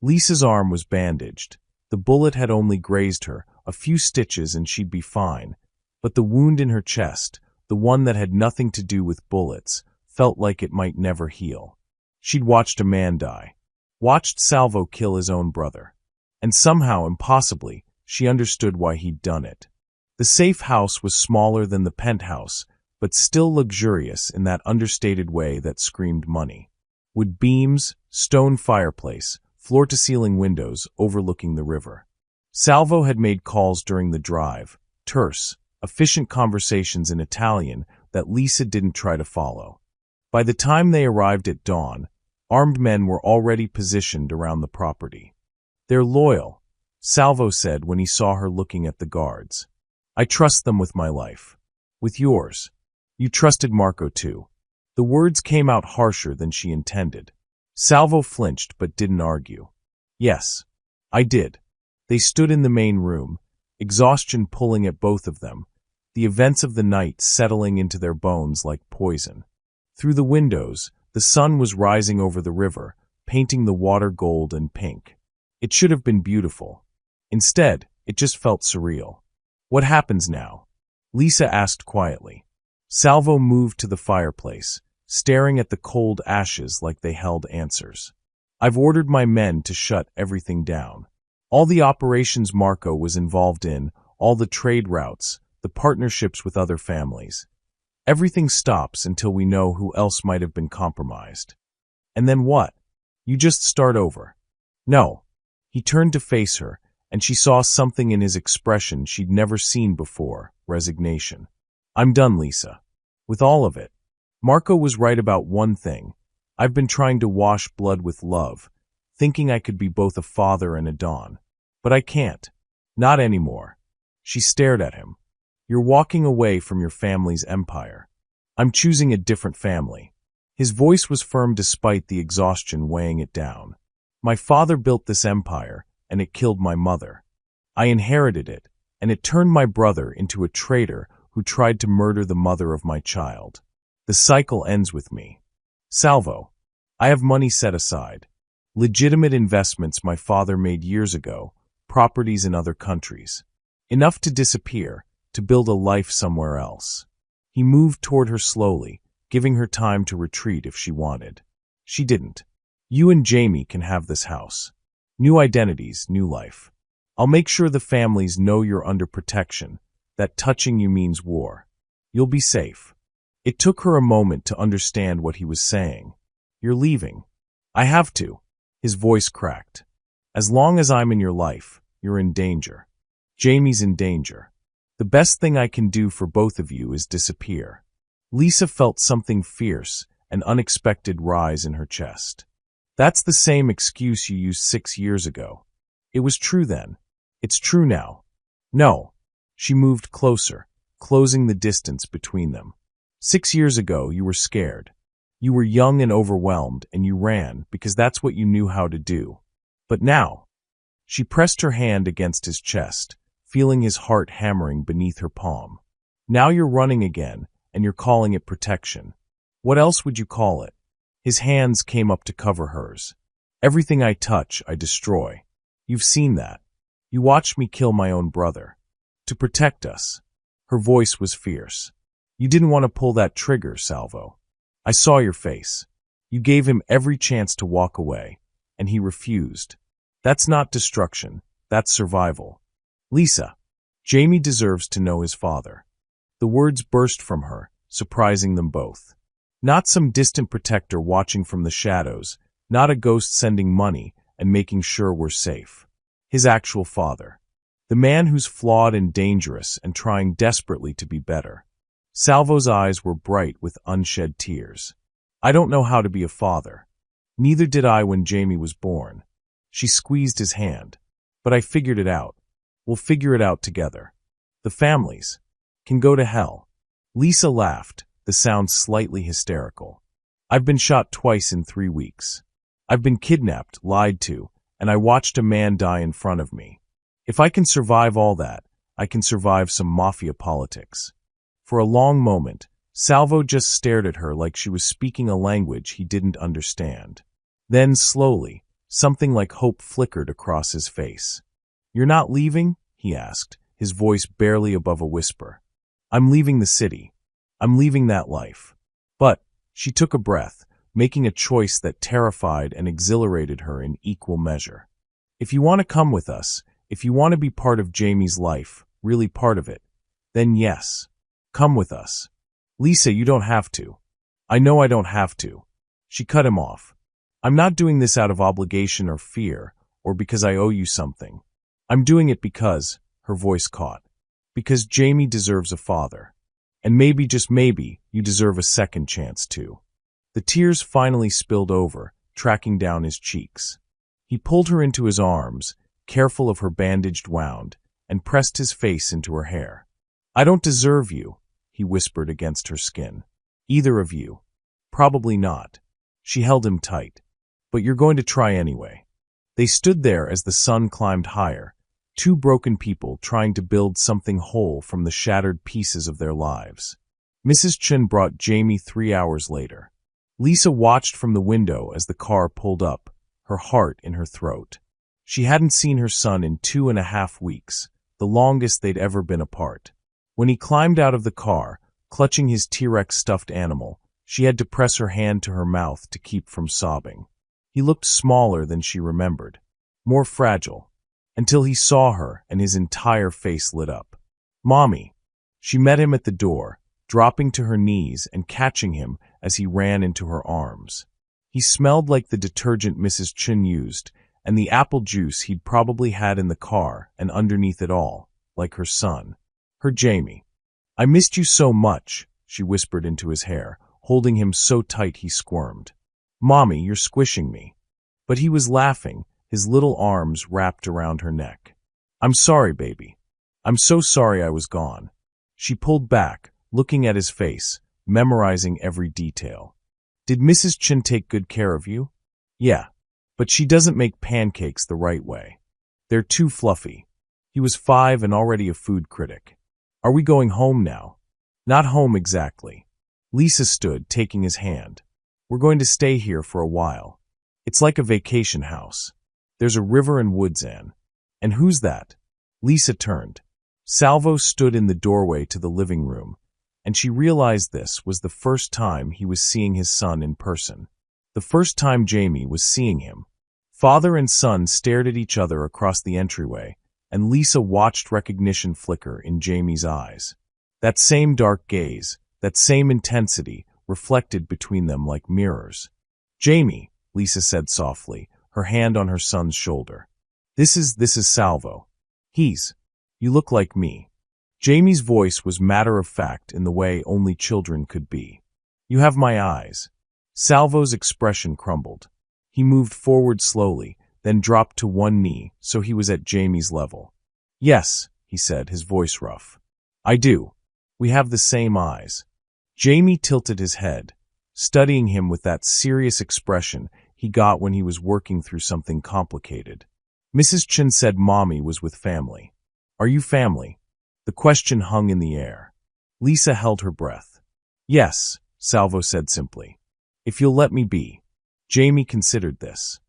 Lisa's arm was bandaged. The bullet had only grazed her, a few stitches and she'd be fine, but the wound in her chest, the one that had nothing to do with bullets, felt like it might never heal. She'd watched a man die, watched Salvo kill his own brother, and somehow, impossibly, she understood why he'd done it. The safe house was smaller than the penthouse, but still luxurious in that understated way that screamed money. Wood beams, stone fireplace, floor-to-ceiling windows overlooking the river. Salvo had made calls during the drive, terse, efficient conversations in Italian that Lisa didn't try to follow. By the time they arrived at dawn, armed men were already positioned around the property. "They're loyal," Salvo said when he saw her looking at the guards. "I trust them with my life. With yours. You trusted Marco too." The words came out harsher than she intended. Salvo flinched but didn't argue. "Yes, I did." They stood in the main room, exhaustion pulling at both of them, the events of the night settling into their bones like poison. Through the windows, the sun was rising over the river, painting the water gold and pink. It should have been beautiful. Instead, it just felt surreal. "What happens now?" Lisa asked quietly. Salvo moved to the fireplace, staring at the cold ashes like they held answers. "I've ordered my men to shut everything down. All the operations Marco was involved in, all the trade routes, the partnerships with other families. Everything stops until we know who else might have been compromised." "And then what? You just start over?" "No." He turned to face her, and she saw something in his expression she'd never seen before, resignation. "I'm done, Lisa. With all of it. Marco was right about one thing. I've been trying to wash blood with love, thinking I could be both a father and a Don. But I can't. Not anymore. She stared at him. You're walking away from your family's empire. I'm choosing a different family. His voice was firm despite the exhaustion weighing it down. My father built this empire, and it killed my mother. I inherited it, and it turned my brother into a traitor who tried to murder the mother of my child. The cycle ends with me. Salvo, I have money set aside. Legitimate investments my father made years ago, properties in other countries. Enough to disappear, to build a life somewhere else. He moved toward her slowly, giving her time to retreat if she wanted. She didn't. You and Jamie can have this house. New identities, new life. I'll make sure the families know you're under protection, that touching you means war. You'll be safe. It took her a moment to understand what he was saying. You're leaving. I have to. His voice cracked. As long as I'm in your life, you're in danger. Jamie's in danger. The best thing I can do for both of you is disappear. Lisa felt something fierce, an unexpected rise in her chest. That's the same excuse you used 6 years ago. It was true then. It's true now. No. She moved closer, closing the distance between them. 6 years ago, you were scared. You were young and overwhelmed, and you ran because that's what you knew how to do. But now, she pressed her hand against his chest, feeling his heart hammering beneath her palm. Now you're running again, and you're calling it protection. What else would you call it? His hands came up to cover hers. Everything I touch, I destroy. You've seen that. You watched me kill my own brother. To protect us. Her voice was fierce. You didn't want to pull that trigger, Salvo. I saw your face. You gave him every chance to walk away, and he refused. That's not destruction. That's survival. Lisa, Jamie deserves to know his father. The words burst from her, surprising them both. Not some distant protector watching from the shadows, not a ghost sending money and making sure we're safe. His actual father. The man who's flawed and dangerous and trying desperately to be better. Salvo's eyes were bright with unshed tears. I don't know how to be a father. Neither did I when Jamie was born. She squeezed his hand. But I figured it out. We'll figure it out together. The families can go to hell. Lisa laughed, the sound slightly hysterical. I've been shot twice in 3 weeks. I've been kidnapped, lied to, and I watched a man die in front of me. If I can survive all that, I can survive some mafia politics. For a long moment, Salvo just stared at her like she was speaking a language he didn't understand. Then, slowly, something like hope flickered across his face. You're not leaving? He asked, his voice barely above a whisper. I'm leaving the city. I'm leaving that life. But, she took a breath, making a choice that terrified and exhilarated her in equal measure. If you want to come with us, if you want to be part of Jamie's life, really part of it, then yes, come with us. Lisa, you don't have to. I know I don't have to. She cut him off. I'm not doing this out of obligation or fear, or because I owe you something. I'm doing it because, her voice caught, because Jamie deserves a father. And maybe, just maybe, you deserve a second chance too. The tears finally spilled over, tracking down his cheeks. He pulled her into his arms, careful of her bandaged wound, and pressed his face into her hair. I don't deserve you, he whispered against her skin. Either of you. Probably not. She held him tight. But you're going to try anyway. They stood there as the sun climbed higher, two broken people trying to build something whole from the shattered pieces of their lives. Mrs. Chen brought Jamie 3 hours later. Lisa watched from the window as the car pulled up, her heart in her throat. She hadn't seen her son in 2.5 weeks, the longest they'd ever been apart. When he climbed out of the car, clutching his T-Rex stuffed animal, she had to press her hand to her mouth to keep from sobbing. He looked smaller than she remembered, more fragile, until he saw her and his entire face lit up. Mommy! She met him at the door, dropping to her knees and catching him as he ran into her arms. He smelled like the detergent Mrs. Chen used, and the apple juice he'd probably had in the car, and underneath it all, like her son. Her Jamie. I missed you so much, she whispered into his hair, holding him so tight he squirmed. Mommy, you're squishing me. But he was laughing, his little arms wrapped around her neck. I'm sorry, baby. I'm so sorry I was gone. She pulled back, looking at his face, memorizing every detail. Did Mrs. Chin take good care of you? Yeah, but she doesn't make pancakes the right way. They're too fluffy. He was 5 and already a food critic. Are we going home now? Not home exactly. Lisa stood, taking his hand. We're going to stay here for a while. It's like a vacation house. There's a river and woods, Anne. And who's that? Lisa turned. Salvo stood in the doorway to the living room, and she realized this was the first time he was seeing his son in person. The first time Jamie was seeing him. Father and son stared at each other across the entryway, and Lisa watched recognition flicker in Jamie's eyes. That same dark gaze, that same intensity, reflected between them like mirrors. Jamie, Lisa said softly, her hand on her son's shoulder. This is Salvo. You look like me. Jamie's voice was matter-of-fact in the way only children could be. You have my eyes. Salvo's expression crumbled. He moved forward slowly, then dropped to one knee so he was at Jamie's level. Yes, he said, his voice rough. I do. We have the same eyes. Jamie tilted his head, studying him with that serious expression he got when he was working through something complicated. Mrs. Chin said Mommy was with family. Are you family? The question hung in the air. Lisa held her breath. Yes, Salvo said simply. If you'll let me be. Jamie considered this.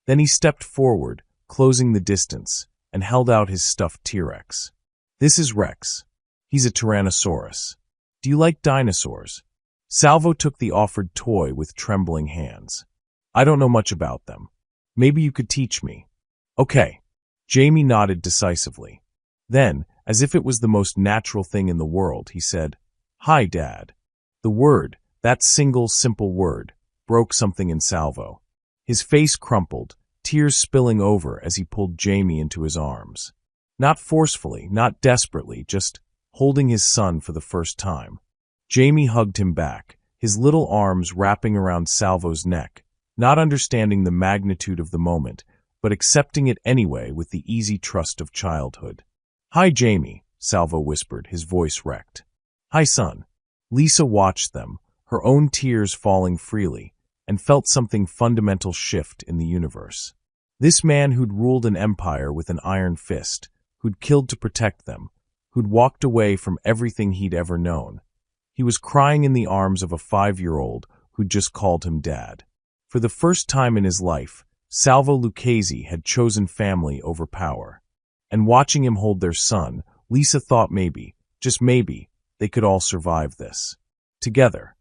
Then he stepped forward, closing the distance, and held out his stuffed T-Rex. This is Rex. He's a Tyrannosaurus. Do you like dinosaurs? Salvo took the offered toy with trembling hands. I don't know much about them. Maybe you could teach me. Okay. Jamie nodded decisively. Then, as if it was the most natural thing in the world, he said, Hi, Dad. The word, that single, simple word, broke something in Salvo. His face crumpled, tears spilling over as he pulled Jamie into his arms. Not forcefully, not desperately, just holding his son for the first time. Jamie hugged him back, his little arms wrapping around Salvo's neck, not understanding the magnitude of the moment, but accepting it anyway with the easy trust of childhood. Hi, Jamie, Salvo whispered, his voice wrecked. Hi, son. Lisa watched them, her own tears falling freely, and felt something fundamental shift in the universe. This man who'd ruled an empire with an iron fist, who'd killed to protect them, who'd walked away from everything he'd ever known. He was crying in the arms of a 5-year-old who'd just called him Dad. For the first time in his life, Salvo Lucchese had chosen family over power. And watching him hold their son, Lisa thought maybe, just maybe, they could all survive this. Together.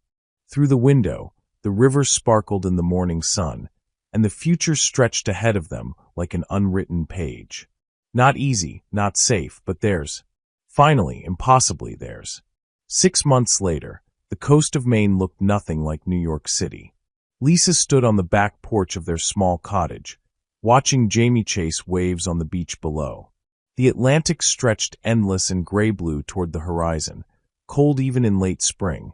Through the window, the river sparkled in the morning sun, and the future stretched ahead of them like an unwritten page. Not easy, not safe, but theirs. Finally, impossibly theirs. 6 months later, the coast of Maine looked nothing like New York City. Lisa stood on the back porch of their small cottage, watching Jamie chase waves on the beach below. The Atlantic stretched endless and gray-blue toward the horizon, cold even in late spring,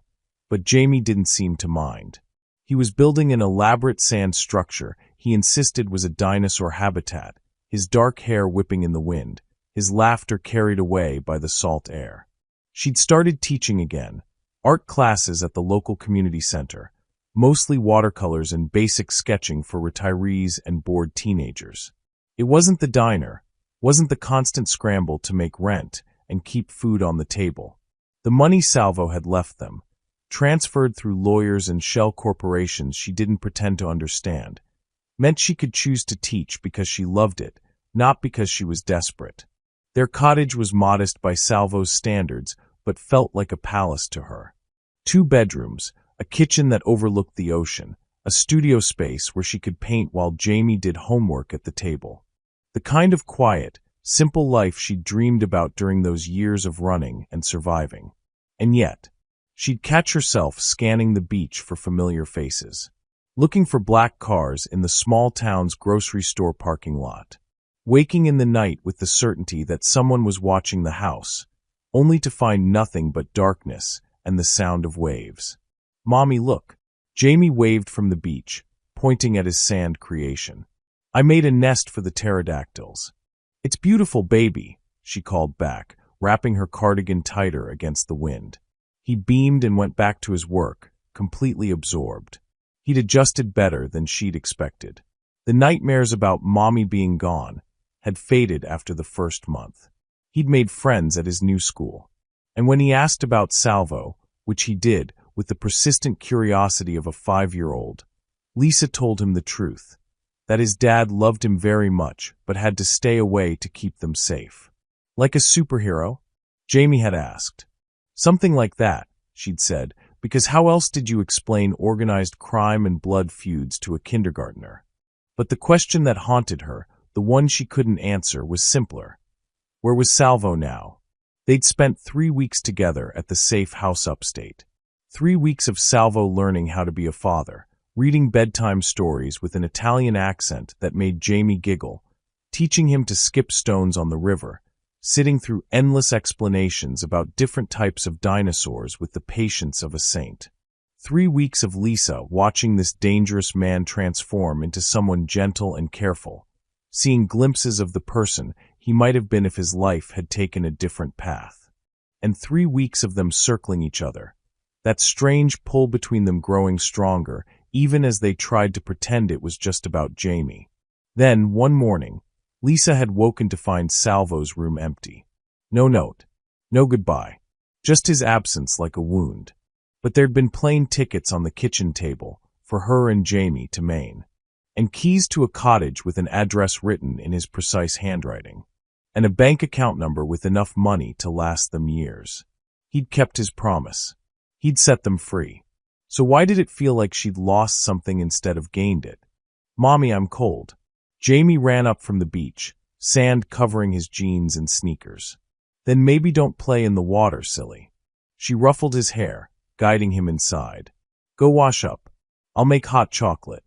but Jamie didn't seem to mind. He was building an elaborate sand structure he insisted was a dinosaur habitat, his dark hair whipping in the wind, his laughter carried away by the salt air. She'd started teaching again, art classes at the local community center, mostly watercolors and basic sketching for retirees and bored teenagers. It wasn't the diner, wasn't the constant scramble to make rent and keep food on the table. The money Salvo had left them, transferred through lawyers and shell corporations she didn't pretend to understand, meant she could choose to teach because she loved it, not because she was desperate. Their cottage was modest by Salvo's standards, but felt like a palace to her. 2 bedrooms, a kitchen that overlooked the ocean, a studio space where she could paint while Jamie did homework at the table. The kind of quiet, simple life she'd dreamed about during those years of running and surviving. And yet, she'd catch herself scanning the beach for familiar faces, looking for black cars in the small town's grocery store parking lot, waking in the night with the certainty that someone was watching the house, only to find nothing but darkness and the sound of waves. Mommy, look. Jamie waved from the beach, pointing at his sand creation. I made a nest for the pterodactyls. It's beautiful, baby, she called back, wrapping her cardigan tighter against the wind. He beamed and went back to his work, completely absorbed. He'd adjusted better than she'd expected. The nightmares about Mommy being gone had faded after the first month. He'd made friends at his new school. And when he asked about Salvo, which he did with the persistent curiosity of a 5-year-old, Lisa told him the truth, that his dad loved him very much but had to stay away to keep them safe. Like a superhero? Jamie had asked. Something like that, she'd said, because how else did you explain organized crime and blood feuds to a kindergartner? But the question that haunted her, the one she couldn't answer, was simpler. Where was Salvo now? They'd spent 3 weeks together at the safe house upstate. 3 weeks of Salvo learning how to be a father, reading bedtime stories with an Italian accent that made Jamie giggle, teaching him to skip stones on the river, sitting through endless explanations about different types of dinosaurs with the patience of a saint. 3 weeks of Lisa watching this dangerous man transform into someone gentle and careful, seeing glimpses of the person he might have been if his life had taken a different path. And 3 weeks of them circling each other, that strange pull between them growing stronger, even as they tried to pretend it was just about Jamie. Then, one morning, Lisa had woken to find Salvo's room empty. No note, no goodbye, just his absence like a wound. But there'd been plane tickets on the kitchen table for her and Jamie to Maine, and keys to a cottage with an address written in his precise handwriting, and a bank account number with enough money to last them years. He'd kept his promise. He'd set them free. So why did it feel like she'd lost something instead of gained it? Mommy, I'm cold. Jamie ran up from the beach, sand covering his jeans and sneakers. Then maybe don't play in the water, silly. She ruffled his hair, guiding him inside. Go wash up. I'll make hot chocolate.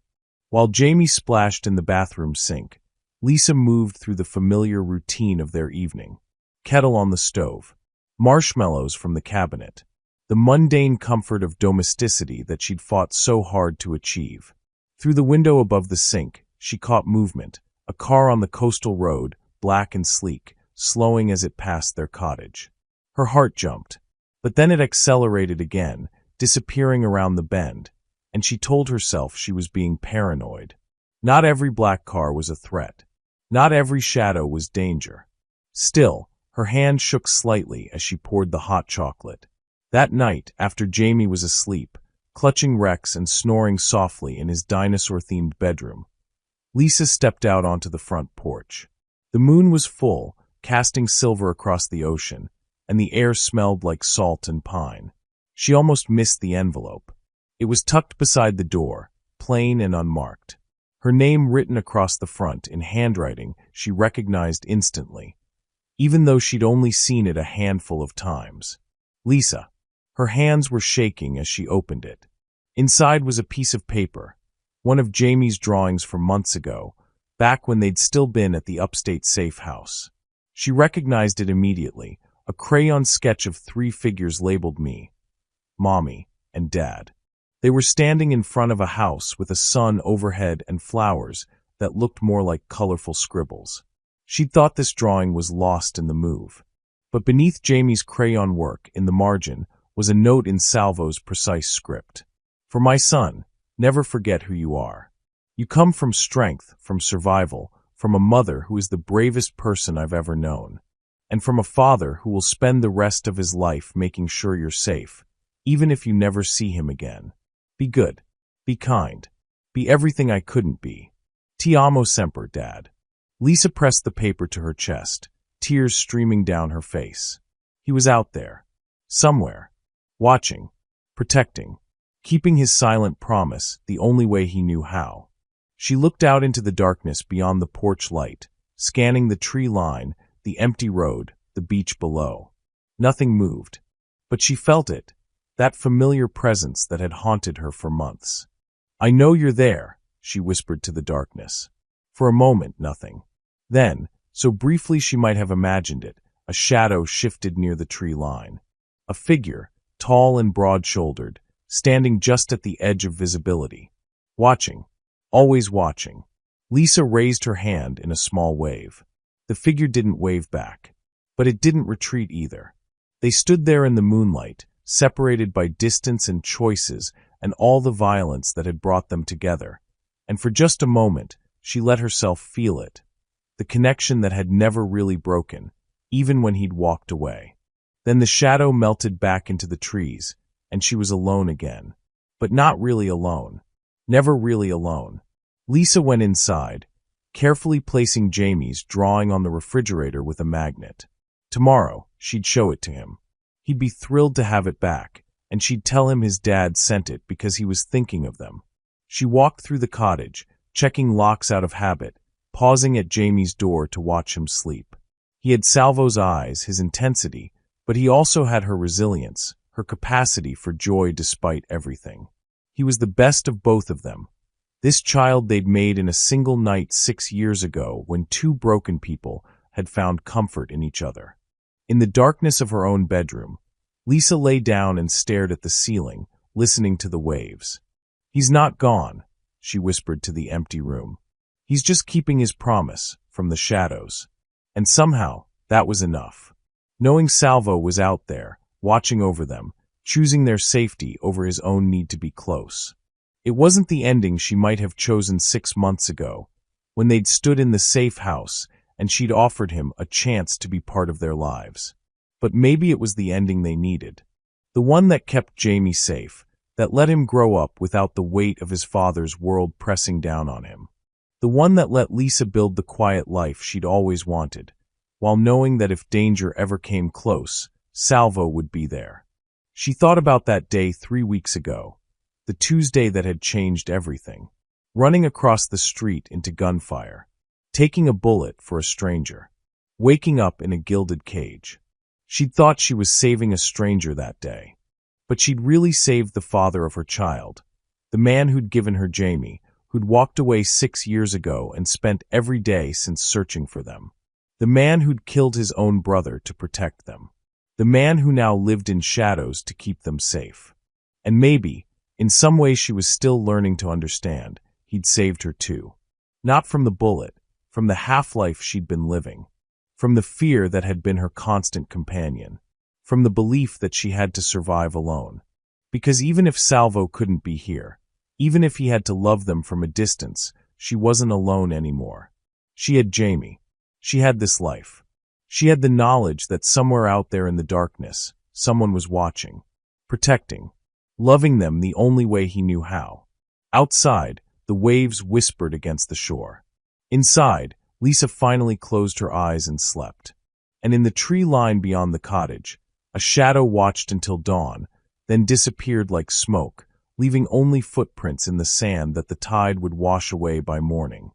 While Jamie splashed in the bathroom sink, Lisa moved through the familiar routine of their evening. Kettle on the stove, marshmallows from the cabinet, the mundane comfort of domesticity that she'd fought so hard to achieve. Through the window above the sink, she caught movement, a car on the coastal road, black and sleek, slowing as it passed their cottage. Her heart jumped, but then it accelerated again, disappearing around the bend, and she told herself she was being paranoid. Not every black car was a threat. Not every shadow was danger. Still, her hand shook slightly as she poured the hot chocolate. That night, after Jamie was asleep, clutching Rex and snoring softly in his dinosaur-themed bedroom, Lisa stepped out onto the front porch. The moon was full, casting silver across the ocean, and the air smelled like salt and pine. She almost missed the envelope. It was tucked beside the door, plain and unmarked. Her name written across the front in handwriting she recognized instantly, even though she'd only seen it a handful of times. Lisa. Her hands were shaking as she opened it. Inside was a piece of paper, one of Jamie's drawings from months ago, back when they'd still been at the upstate safe house. She recognized it immediately, a crayon sketch of 3 figures labeled me, Mommy, and Dad. They were standing in front of a house with a sun overhead and flowers that looked more like colorful scribbles. She'd thought this drawing was lost in the move. But beneath Jamie's crayon work, in the margin, was a note in Salvo's precise script. For my son, never forget who you are. You come from strength, from survival, from a mother who is the bravest person I've ever known, and from a father who will spend the rest of his life making sure you're safe, even if you never see him again. Be good. Be kind. Be everything I couldn't be. Ti amo sempre, Dad. Lisa pressed the paper to her chest, tears streaming down her face. He was out there. Somewhere. Watching. Protecting. Keeping his silent promise the only way he knew how. She looked out into the darkness beyond the porch light, scanning the tree line, the empty road, the beach below. Nothing moved. But she felt it, that familiar presence that had haunted her for months. I know you're there, she whispered to the darkness. For a moment, nothing. Then, so briefly she might have imagined it, a shadow shifted near the tree line. A figure, tall and broad-shouldered, standing just at the edge of visibility. Watching. Always watching. Lisa raised her hand in a small wave. The figure didn't wave back. But it didn't retreat either. They stood there in the moonlight, separated by distance and choices and all the violence that had brought them together. And for just a moment, she let herself feel it. The connection that had never really broken, even when he'd walked away. Then the shadow melted back into the trees, and she was alone again. But not really alone. Never really alone. Lisa went inside, carefully placing Jamie's drawing on the refrigerator with a magnet. Tomorrow, she'd show it to him. He'd be thrilled to have it back, and she'd tell him his dad sent it because he was thinking of them. She walked through the cottage, checking locks out of habit, pausing at Jamie's door to watch him sleep. He had Salvo's eyes, his intensity, but he also had her resilience, her capacity for joy despite everything. He was the best of both of them. This child they'd made in a single night 6 years ago when two broken people had found comfort in each other. In the darkness of her own bedroom, Lisa lay down and stared at the ceiling, listening to the waves. "He's not gone," she whispered to the empty room. "He's just keeping his promise," from the shadows. And somehow, that was enough. Knowing Salvo was out there, watching over them, choosing their safety over his own need to be close. It wasn't the ending she might have chosen 6 months ago, when they'd stood in the safe house and she'd offered him a chance to be part of their lives. But maybe it was the ending they needed. The one that kept Jamie safe, that let him grow up without the weight of his father's world pressing down on him. The one that let Lisa build the quiet life she'd always wanted, while knowing that if danger ever came close, Salvo would be there. She thought about that day 3 weeks ago, the Tuesday that had changed everything. Running across the street into gunfire, taking a bullet for a stranger, waking up in a gilded cage. She'd thought she was saving a stranger that day, but she'd really saved the father of her child, the man who'd given her Jamie, who'd walked away 6 years ago and spent every day since searching for them. The man who'd killed his own brother to protect them. The man who now lived in shadows to keep them safe. And maybe, in some way she was still learning to understand, he'd saved her too. Not from the bullet, from the half-life she'd been living. From the fear that had been her constant companion. From the belief that she had to survive alone. Because even if Salvo couldn't be here, even if he had to love them from a distance, she wasn't alone anymore. She had Jamie. She had this life. She had the knowledge that somewhere out there in the darkness, someone was watching, protecting, loving them the only way he knew how. Outside, the waves whispered against the shore. Inside, Lisa finally closed her eyes and slept. And in the tree line beyond the cottage, a shadow watched until dawn, then disappeared like smoke, leaving only footprints in the sand that the tide would wash away by morning.